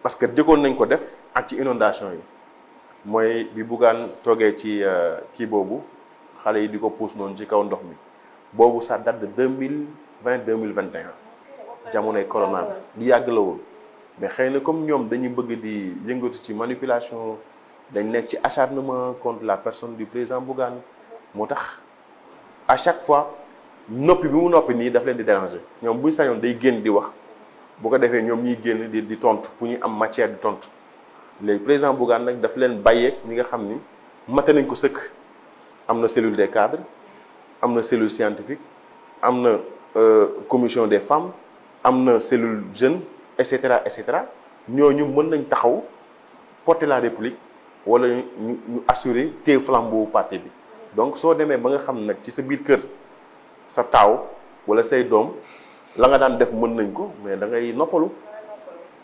parce que jëkkoon nañ ko def ak ci inondation yi mooy bi Bougane toogee ci kii boobu xale yi di ko pousse noonu ci kaw ndox mi boobu ça date de 2020-2021 jamonoy corona bi lu yàgg la woon mais xëy na comme ñoom dañuy bëgg di yëngatu ci manipulation dañ nekk ci acharnement contre la personne du président Bougane moo tax à chaque fois noppi bi mu noppi nii daf leen di déranger ñoom buñ sañoon day génn di wax bu ko defee ñoom ñuy génn di tontu pour ñu am matière di tontu léegi président Bougane nag daf leen bàyyeeg ñi nga xam ni mate nañ ko sëkk am na cellule des cadres am na cellule scientifique am na commission des femmes am na cellule jeune et cetera ñooñu mën nañ taxaw porter la république wala ñu assurer téye flambeau parti bi donc soo demee ba nga xam nag ci sa biir kër sa taaw wala say doom la nga daan def mën nañ ko mais da ngay noppalu.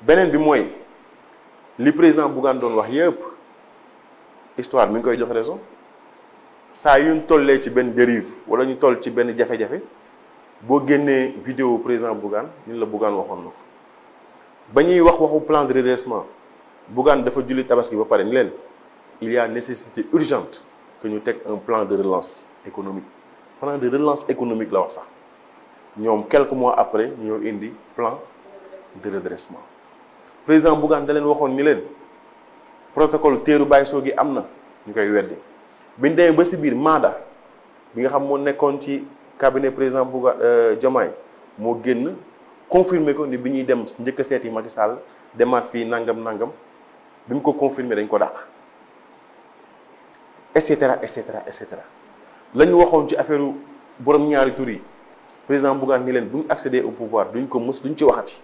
beneen bi mooy li président Bougane doon wax yëpp histoire mi ngi koy jox raison saa yu ñu tollee ci benn dérive wala ñu toll ci benn jafe-jafe boo génnee vidéo président Bougane ñun la Bougane waxoon na ko ba ñuy waxu plan de redressement Bougane dafa julli tabaski ba pare ni leen il y a nécessité urgente que ñu teg un plan de relance économique plan de relance économique la wax sax ñoom quelques mois après ñoo indi plan de redressement président Bougane da leen waxoon ni leen protocole teeru bàyyi soo gi am na ñu koy weddi biñ demee ba si biir Maada bi nga xam moo nekkoon ci cabinet président Bougane Diomaye moo génn confirmer ko ni bi ñuy dem njëkk a seeti Macky Sall demaat fii nangam bi mu ko confirmer dañ ko dàq et cetera la ñu waxoon ci affaire borom ñaari tur yi président Bougane ni leen bu ñu accéder au pouvoir duñ ci waxati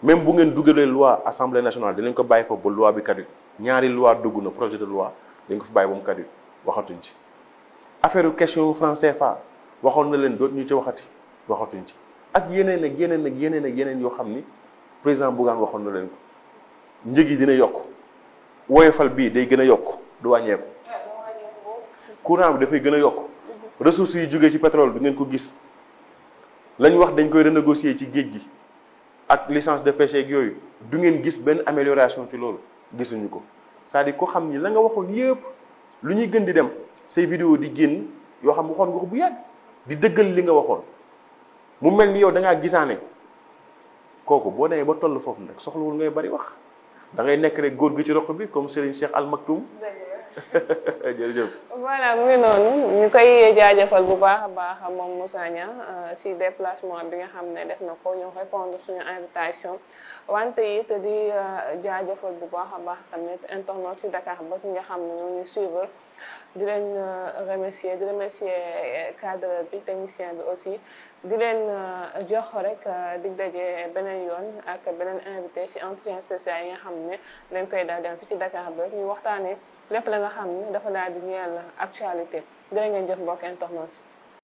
même bu ngeen dugalee loi assemblée nationale dinañ ko bàyyi fa ba loi bi caduc ñaari loi dugg na projet de loi dañ ko fi bàyyi ba mu caduc waxatuñ ci affaire question franc CFA waxoon na leen dootuñu ci waxatuñ ci ak yeneen yoo xam ni président Bougane waxoon na leen ko njëg yi dina yokk woyofal bii day gën a yokk du wàññeeku courant bi dafay gën a yokk ressources yi jógee ci pétrole du ngeen ko gis lañ wax dañ koy renégocier ci géej gi ak licence de pêche ak yooyu du ngeen gis benn amélioration ci loolu gisuñu ko c'est-à-dire ko xam ni la nga waxoon yëpp lu ñuy gën di dem say vidéo di génn yoo xam waxoon nga ko bu yàgg di dëggal li nga waxoon mu mel ni yow da ngaa gisaane kooku boo demee ba toll foofu nag soxlawul ngay bari wax da ngay nekk rek góor gi ci roq bi comme Serigne Cheikh Al Maktoum. jërëjëf. voilà mu ngi noonu ñu koy jaajëfal bu baax a baax moom Moussa Niang si déplacement bi nga xam ne def na ko ñu répondre suñu invitation wante it di jaajëfal bu baax a baax tamit internet ci Dakar Buzz ñi nga xam ne ñoo ñu suivre di leen remercier cadre bi technicien bi aussi di leen jox rek dig daje beneen yoon ak beneen invité si entretien spécial yi nga xam ne dañ koy daal dem fi ci Dakar Buzz ñu waxtaanee lépp la nga xam ne dafa daal di ñeel actualité jërë ngeen jëf mbokk internet